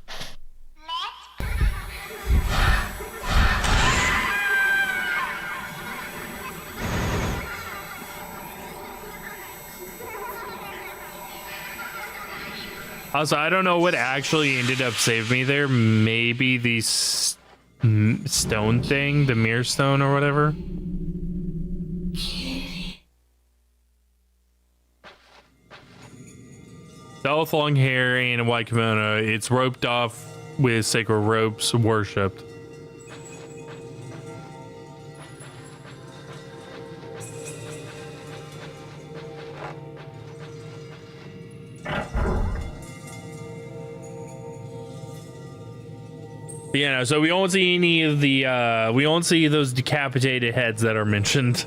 Also, I don't know what actually ended up saving me there. Maybe the stone thing, the mirror stone or whatever. Doll with long hair and a white kimono. It's roped off with sacred ropes, worshipped. Yeah, so we won't see any of the we won't see those decapitated heads that are mentioned.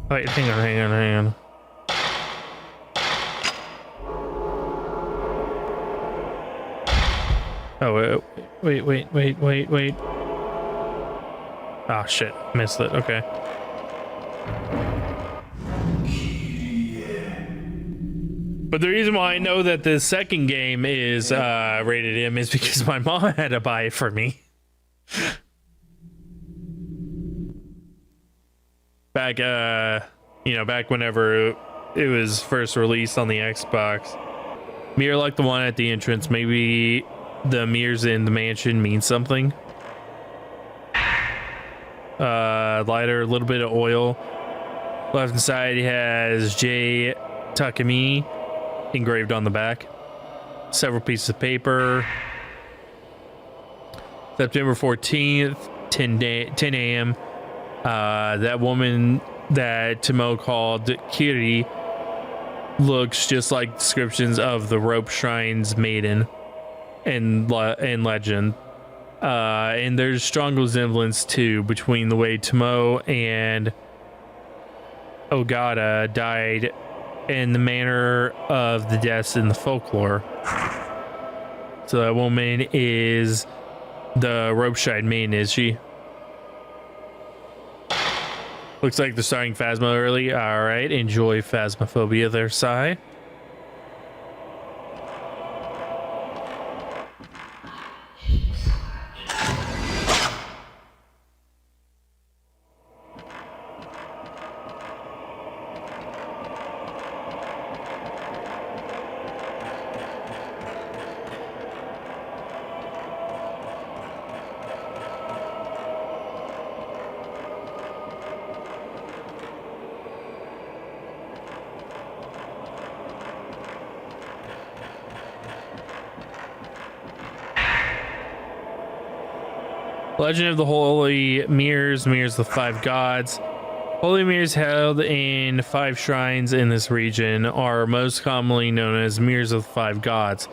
Wait, hang on. Oh, wait. Ah, shit. Missed it. Okay. But the reason why I know that the second game is rated M is because my mom had to buy it for me. Back, back whenever it was first released on the Xbox. Mirror like the one at the entrance. Maybe the mirrors in the mansion mean something. Lighter, a little bit of oil. Left hand side has J. Takami engraved on the back. Several pieces of paper. September 14th, 10 a.m. That woman that Tomo called Kiri looks just like descriptions of the rope shrine's maiden in legend. And there's strong resemblance too between the way Tomo and Ogata died and the manner of the deaths in the folklore. So that woman is the rope shrine maiden, is she? Looks like they're starting Phasma early. All right, enjoy Phasmophobia there, Sai. Legend of the Holy Mirrors, Mirrors of the Five Gods. Holy mirrors held in 5 shrines in this region are most commonly known as Mirrors of the Five Gods.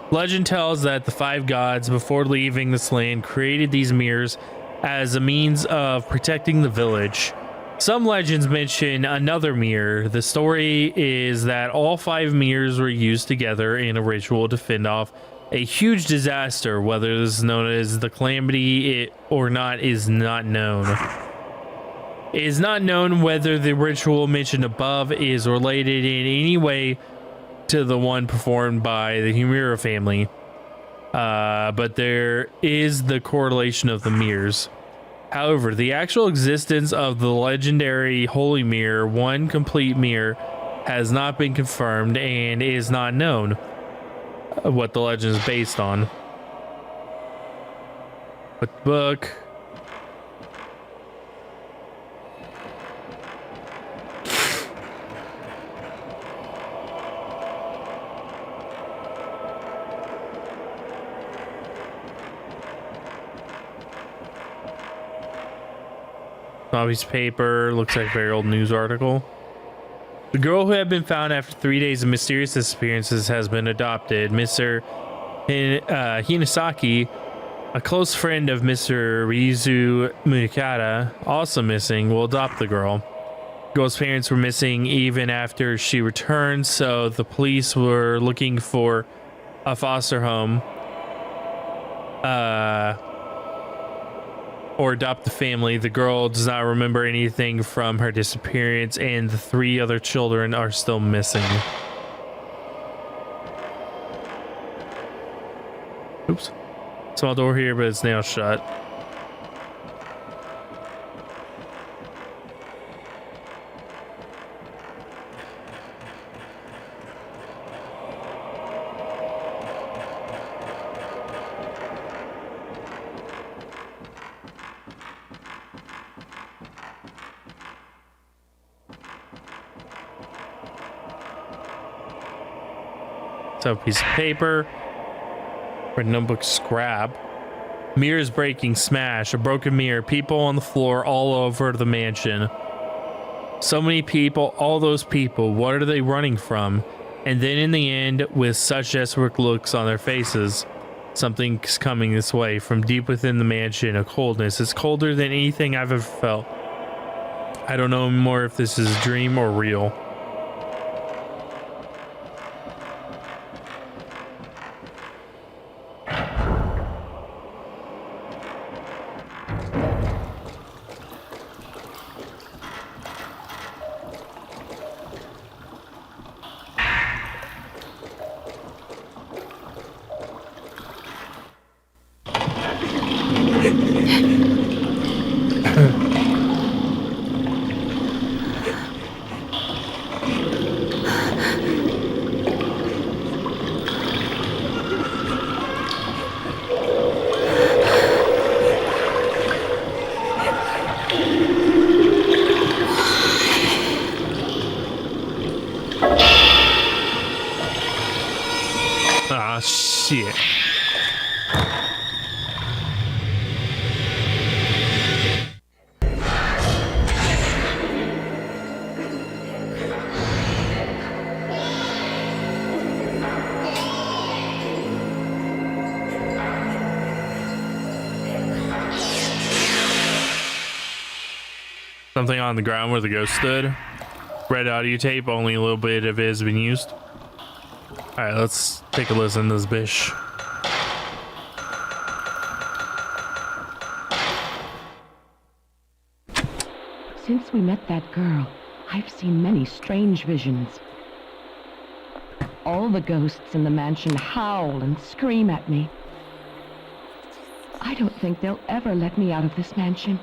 Legend tells that the 5 gods, before leaving this land, created these mirrors as a means of protecting the village. Some legends mention another mirror. The story is that all 5 mirrors were used together in a ritual to fend off a huge disaster. Whether this is known as the calamity or not is not known. It is not known whether the ritual mentioned above is related in any way to the one performed by the Humira family, but there is the correlation of the mirrors. However, the actual existence of the legendary Holy Mirror, one complete mirror, has not been confirmed and is not known what the legend is based on. But the book. Bobby's paper looks like a very old news article. The girl who had been found after 3 days of mysterious disappearances has been adopted. Mr. Hinasaki, a close friend of Mr. Ryuzu Munakata, also missing, will adopt the girl. Girl's parents were missing even after she returned, so the police were looking for a foster home or adopt the family. The girl does not remember anything from her disappearance, and the 3 other children are still missing. Oops. Small door here, but it's now shut. So, piece of paper. Red notebook scrap. Mirrors breaking, smash, a broken mirror, people on the floor all over the mansion. So many people, all those people, what are they running from? And then in the end, with such desperate looks on their faces, something's coming this way from deep within the mansion, a coldness. It's colder than anything I've ever felt. I don't know anymore if this is a dream or real. Ah, shit. Something on the ground where the ghost stood. Red audio tape, only a little bit of it has been used. Alright, let's take a listen to this bish. Since we met that girl, I've seen many strange visions. All the ghosts in the mansion howl and scream at me. I don't think they'll ever let me out of this mansion.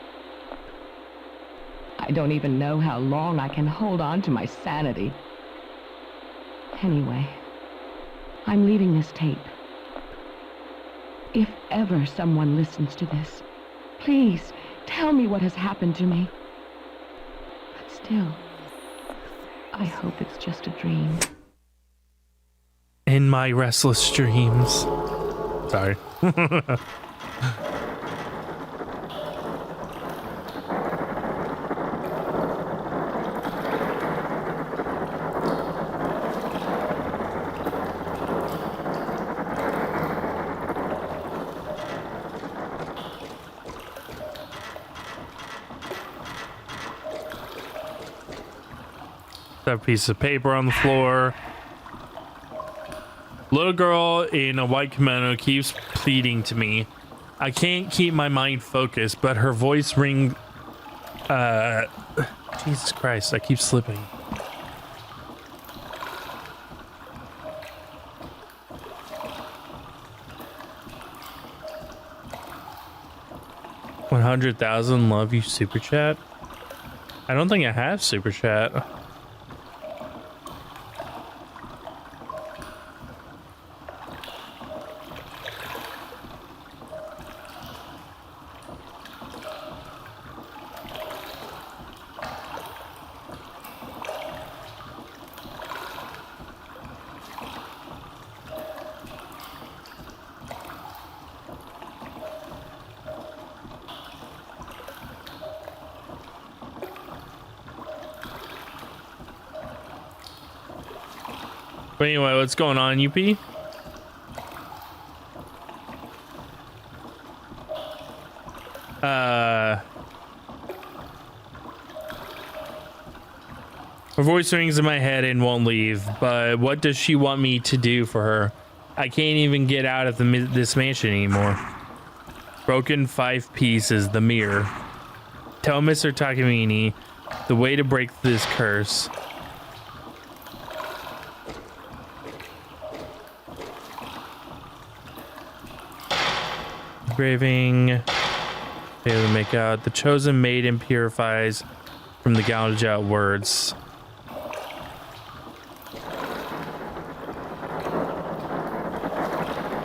I don't even know how long I can hold on to my sanity. Anyway, I'm leaving this tape. If ever someone listens to this, please tell me what has happened to me. But still, I hope it's just a dream. In my restless dreams. Sorry. That piece of paper on the floor. Little girl in a white kimono keeps pleading to me. I can't keep my mind focused, but her voice ring. Jesus Christ, I keep slipping. $100,000 love you super chat. I don't think I have super chat. But anyway, what's going on, UP? Her voice rings in my head and won't leave, but what does she want me to do for her? I can't even get out of this mansion anymore. Broken 5 pieces, the mirror. Tell Mr. Takamine the way to break this curse. Engraving. Able to make out. The chosen maiden purifies from the gouge out words.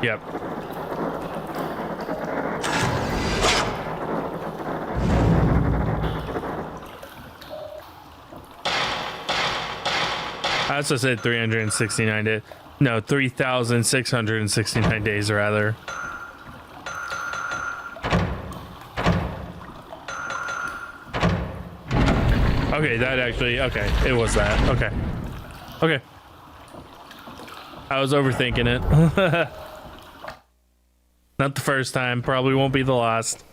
Yep. I also said 369 days. No, 3,669 days rather. Okay, that actually, okay, it was that. Okay. Okay. I was overthinking it. Not the first time, probably won't be the last.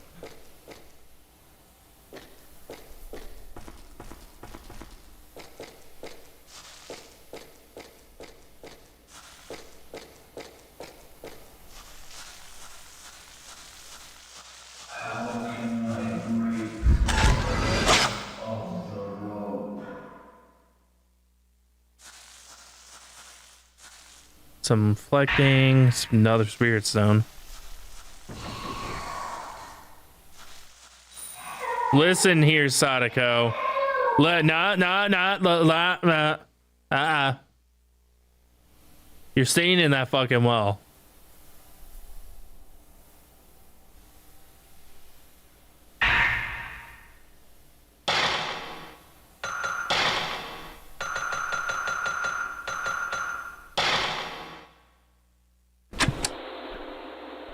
How can I break of the rope? Some reflecting, another spirit stone. Listen here, Sadako. You're staying in that fucking well.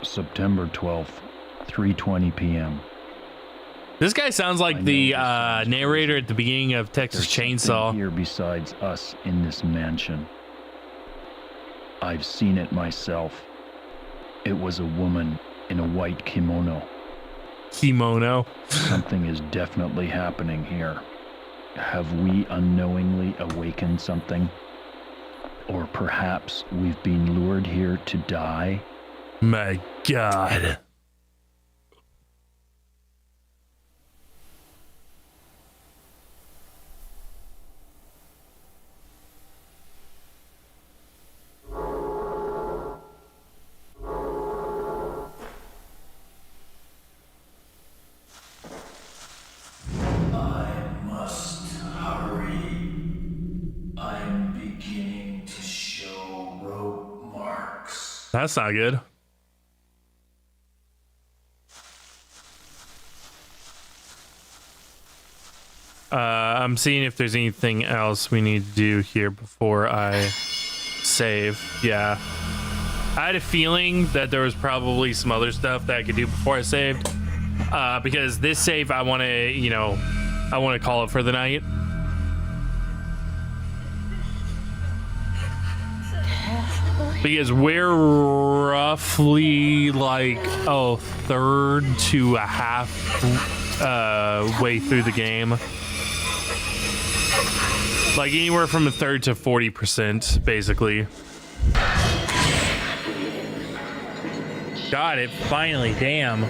September 12th, 3:20 p.m. This guy sounds like the narrator at the beginning of Texas There's Chainsaw. something here besides us in this mansion. I've seen it myself. It was a woman in a white kimono. Kimono. Something is definitely happening here. Have we unknowingly awakened something? Or perhaps we've been lured here to die? My God. I must hurry. I'm beginning to show rope marks. That's not good. I'm seeing if there's anything else we need to do here before I save. Yeah. I had a feeling that there was probably some other stuff that I could do before I saved. Because this save, I want to, I want to call it for the night. Because we're roughly like a third to a half way through the game. Like anywhere from a third to 40%, basically. Got it, finally, damn.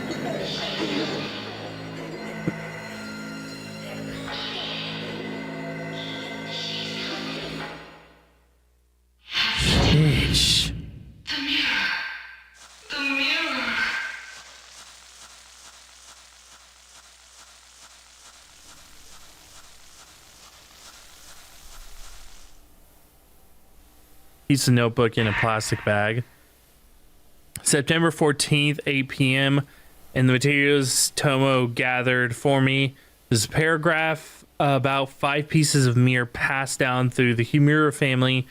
Bitch. The mirror. The mirror. Piece of notebook in a plastic bag. September 14th, 8 p.m. And the materials Tomo gathered for me. There's a paragraph about 5 pieces of mirror passed down through the Humura family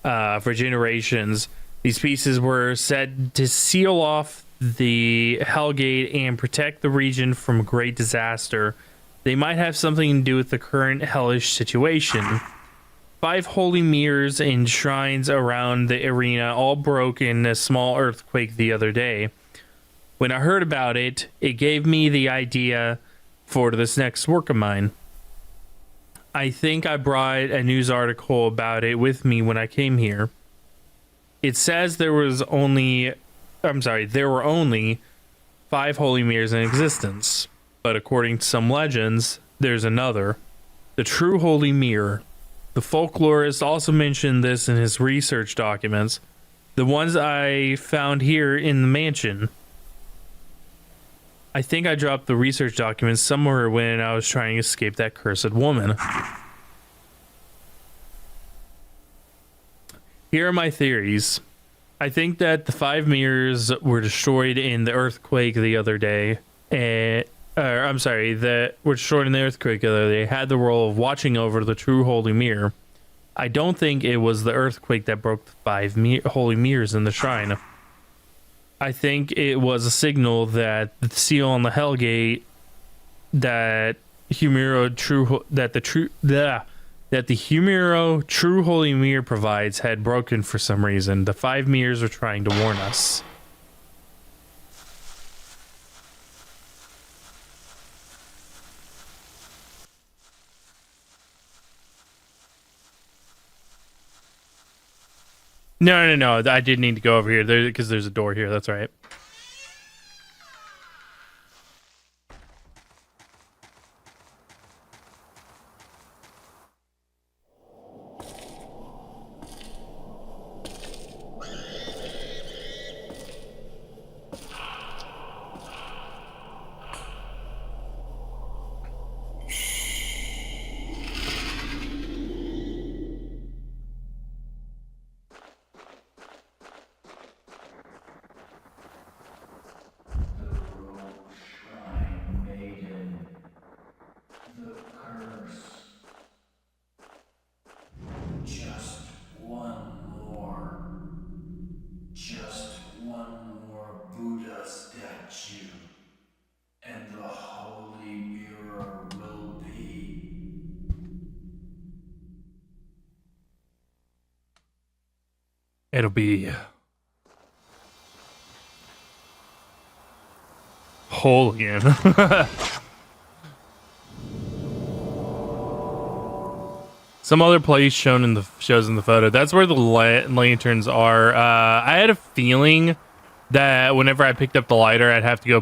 for generations. These pieces were said to seal off the Hellgate and protect the region from great disaster. They might have something to do with the current hellish situation. 5 holy mirrors and shrines around the arena all broke in a small earthquake the other day. When I heard about it, it gave me the idea for this next work of mine. I think I brought a news article about it with me when I came here. It says there were only 5 holy mirrors in existence, but according to some legends, there's another, the true holy mirror. The folklorist also mentioned this in his research documents, the ones I found here in the mansion. I think I dropped the research documents somewhere when I was trying to escape that cursed woman. Here are my theories. I think that the 5 mirrors were destroyed in the earthquake the other day. That were destroyed in the earthquake the other day had the role of watching over the true holy mirror. I don't think it was the earthquake that broke the 5 holy mirrors in the shrine. I think it was a signal that the seal on the Hellgate that the Humiro true holy mirror provides had broken for some reason. The 5 mirrors were trying to warn us. No. I did need to go over here because there's a door here. That's right. Shrine Maiden. The curse. Just one more. Just one more Buddha statue. And the holy mirror will be. It'll be whole again. Some other place shows in the photo. That's where the lanterns are. I had a feeling that whenever I picked up the lighter, I'd have to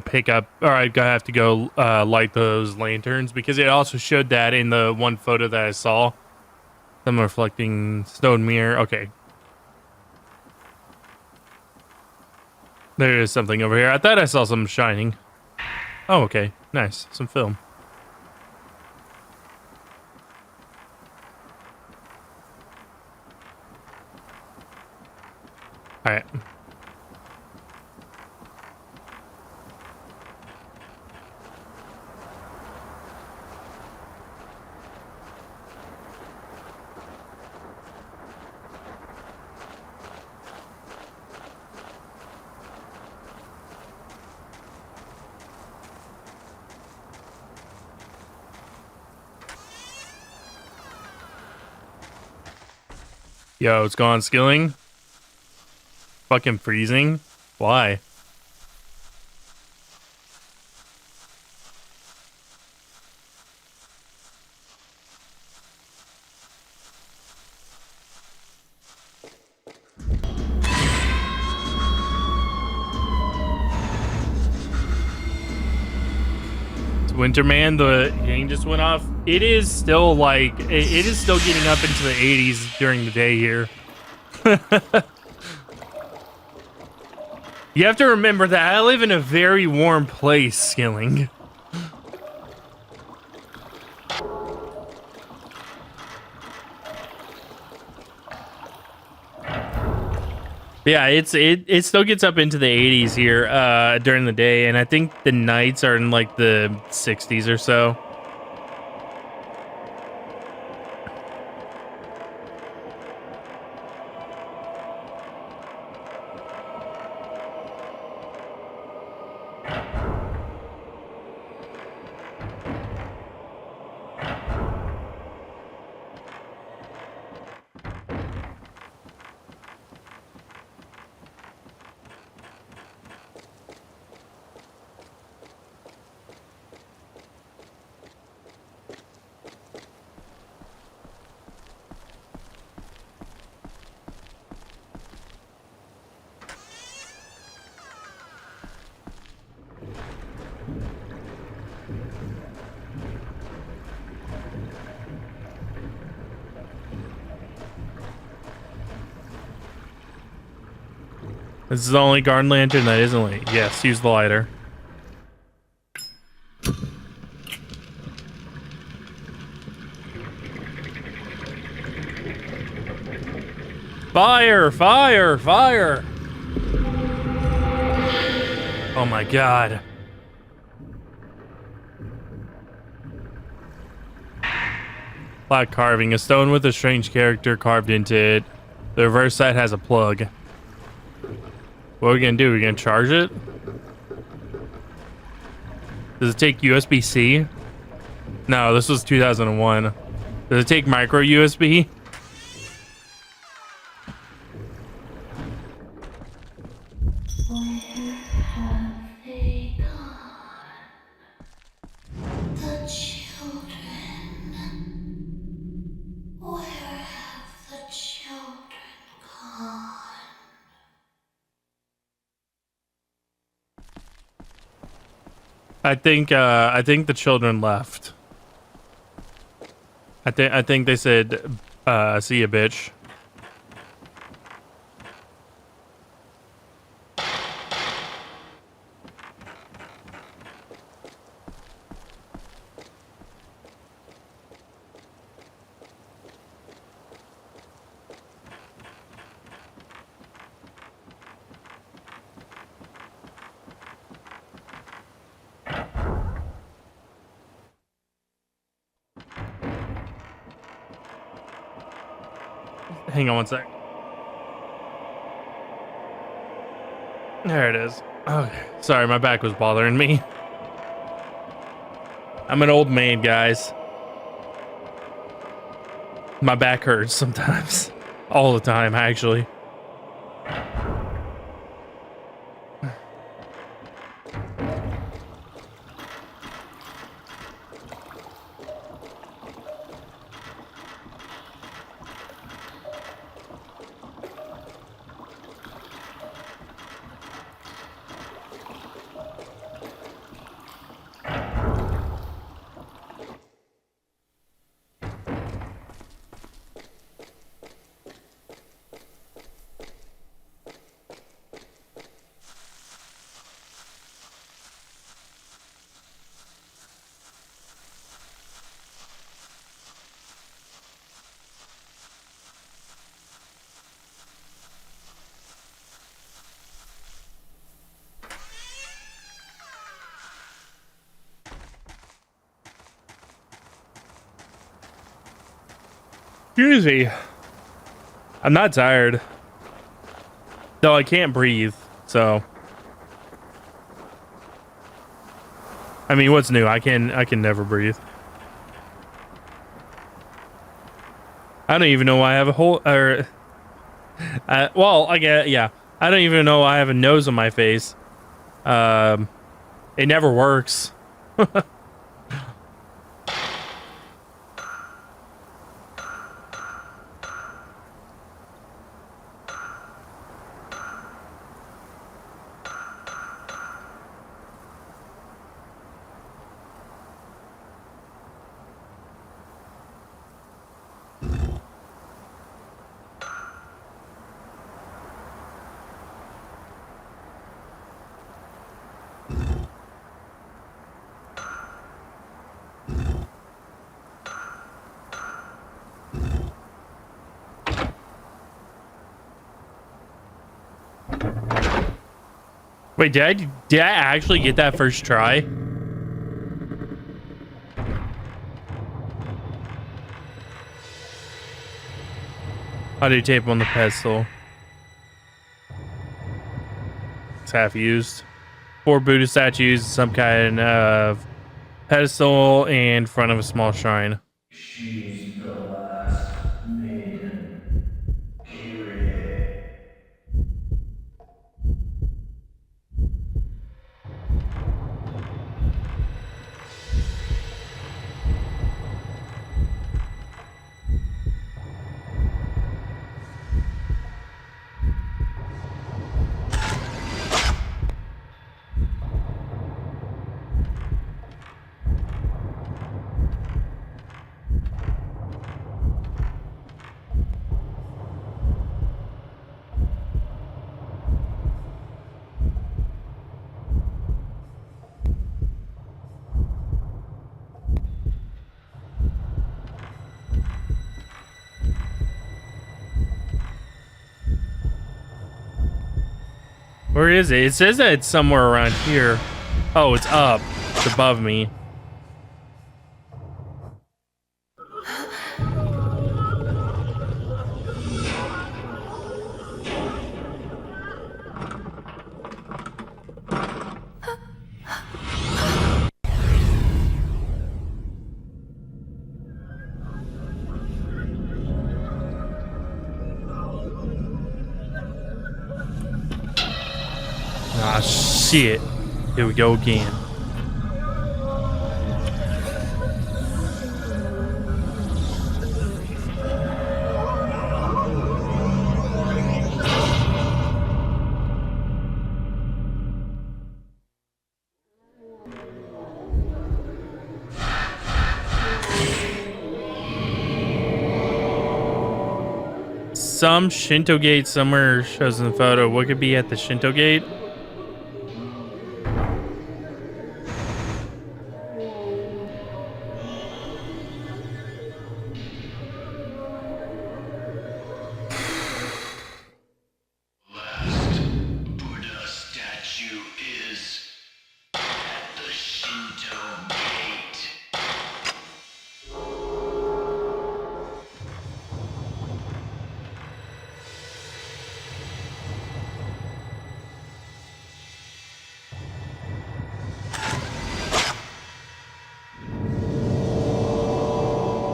go light those lanterns, because it also showed that in the one photo that I saw. Some reflecting stone mirror. Okay. There is something over here. I thought I saw something shining. Oh, okay. Nice. Some film. All right. Yo, it's gone skilling. Fucking freezing. Why? Winterman, the game just went off. It is still like it is still getting up into the 80s during the day here. You have to remember that I live in a very warm place, Skilling. Yeah, it still gets up into the 80s here during the day, and I think the nights are in like the 60s or so. This is the only garden lantern that isn't lit. Yes, use the lighter. Fire! Fire! Fire! Oh my god. Black carving. A stone with a strange character carved into it. The reverse side has a plug. What are we gonna do? We're gonna charge it? Does it take USB-C? No, this was 2001. Does it take micro USB? Where have they gone? The children. Where have the children gone? I think the children left. I think they said, see ya, bitch. Hang on one sec. There it is. Okay. Sorry, my back was bothering me. I'm an old man, guys. My back hurts sometimes. All the time, actually. Excuse me. I'm not tired. Though I can't breathe, so. I mean, what's new? I can never breathe. I don't even know why I have a whole, or, well, I get, yeah. I don't even know why I have a nose on my face. It never works. Wait, did I actually get that first try? How do you tape on the pedestal? It's half used. 4 Buddha statues, some kind of pedestal in front of a small shrine. She's the last maiden. Kyrie. Where is it? It says that it's somewhere around here. Oh, it's up. It's above me. Ah, shit. Here we go again. Some Shinto gate somewhere shows in the photo. What could be at the Shinto gate? Buddha statue is at the Shinto gate.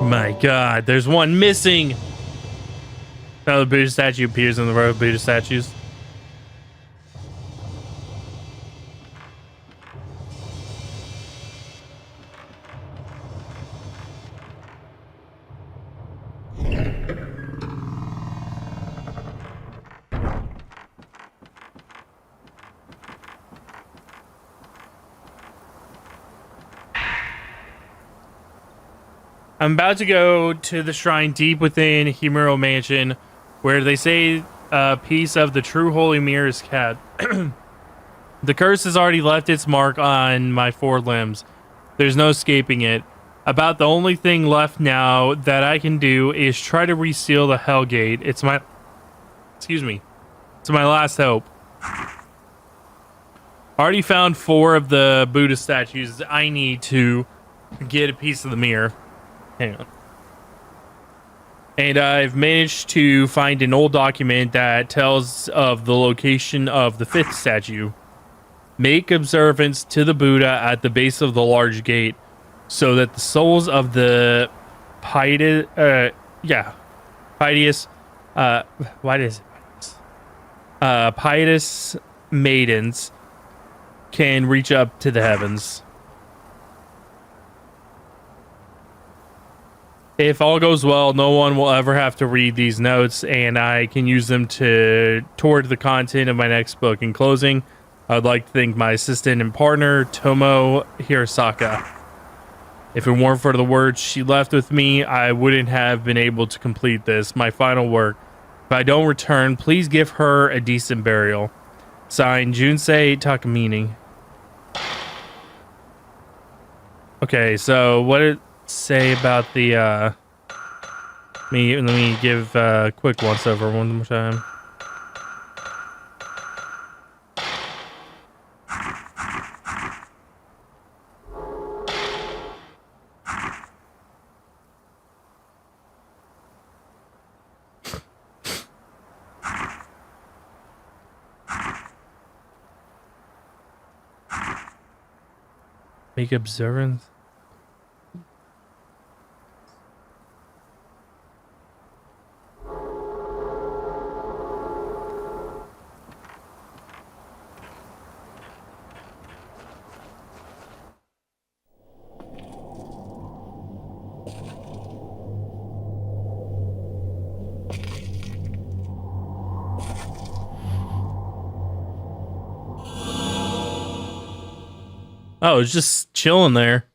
My God, there's one missing. Now the Buddha statue appears in the row of Buddha statues. I'm about to go to the shrine deep within Himuro Mansion, where they say a piece of the true holy mirror is kept. The curse has already left its mark on my 4 limbs. There's no escaping it. About the only thing left now that I can do is try to reseal the Hell Gate. It's my last hope. Already found 4 of the Buddha statues I need to get a piece of the mirror. Hang on. And I've managed to find an old document that tells of the location of the 5th statue. Make observance to the Buddha at the base of the large gate, so that the souls of the pietous maidens can reach up to the heavens. If all goes well, no one will ever have to read these notes, and I can use them toward the content of my next book. In closing, I would like to thank my assistant and partner, Tomo Hirasaka. If it weren't for the words she left with me, I wouldn't have been able to complete this, my final work. If I don't return, please give her a decent burial. Signed, Junsei Takamine. Okay, so what did it say about the let me give a quick once over one more time. Make observance. Oh, it's just chilling there.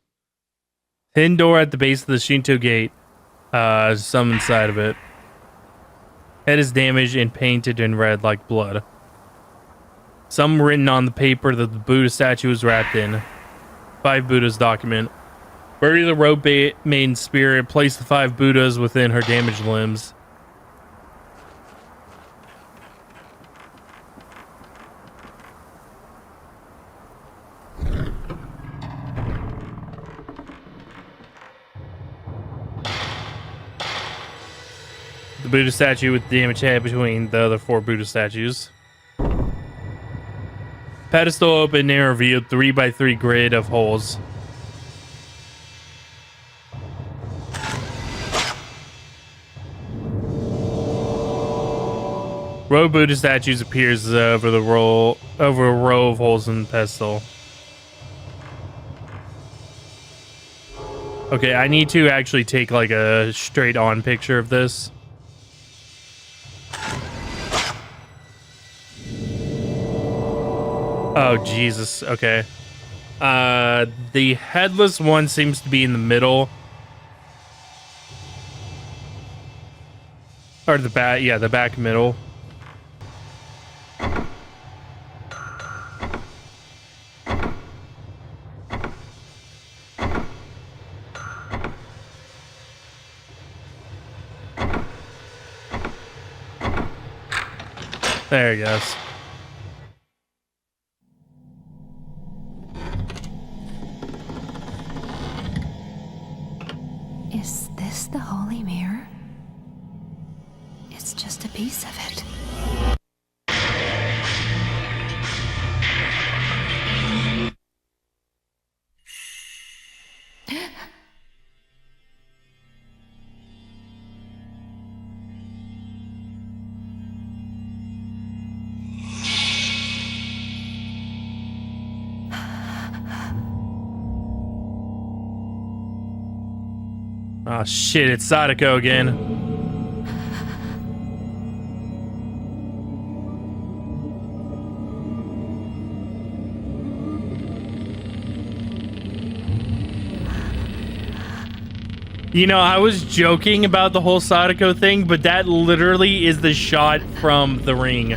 Hidden door at the base of the Shinto gate. Some inside of it. Head is damaged and painted in red like blood. Some written on the paper that the Buddha statue was wrapped in. 5 Buddhas document. Bury the rope maiden spirit. Place the 5 Buddhas within her damaged limbs. Buddha statue with damaged head between the other 4 Buddha statues. Pedestal open and revealed 3x3 grid of holes. Row of Buddha statues appears over a row of holes in the pedestal. Okay, I need to actually take like a straight on picture of this. Oh, Jesus. Okay. The headless one seems to be in the middle. Or the back, yeah, the back middle. There he goes. Is this the holy mirror? It's just a piece of it. Oh shit, it's Sadako again. You know, I was joking about the whole Sadako thing, but that literally is the shot from The Ring.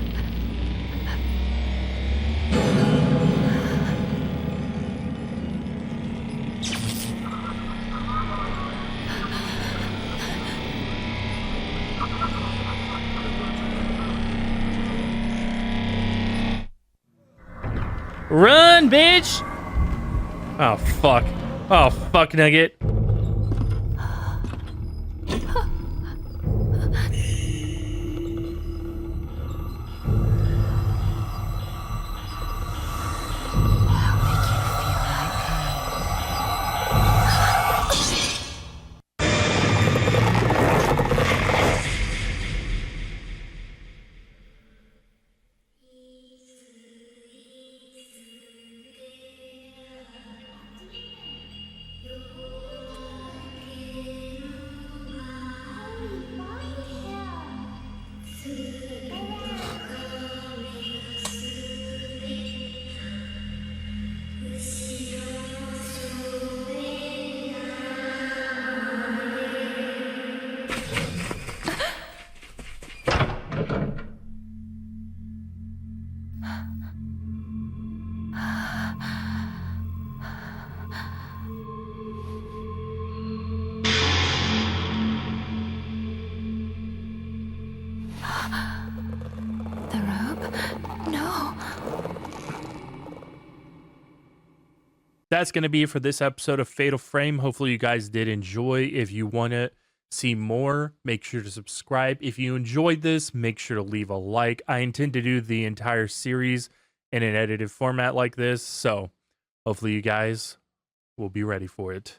Run, bitch! Oh, fuck. Oh, fuck, Nugget. The robe? No. That's going to be it for this episode of Fatal Frame. Hopefully you guys did enjoy. If you want to see more, make sure to subscribe. If you enjoyed this, make sure to leave a like. I intend to do the entire series in an edited format like this, so hopefully you guys will be ready for it.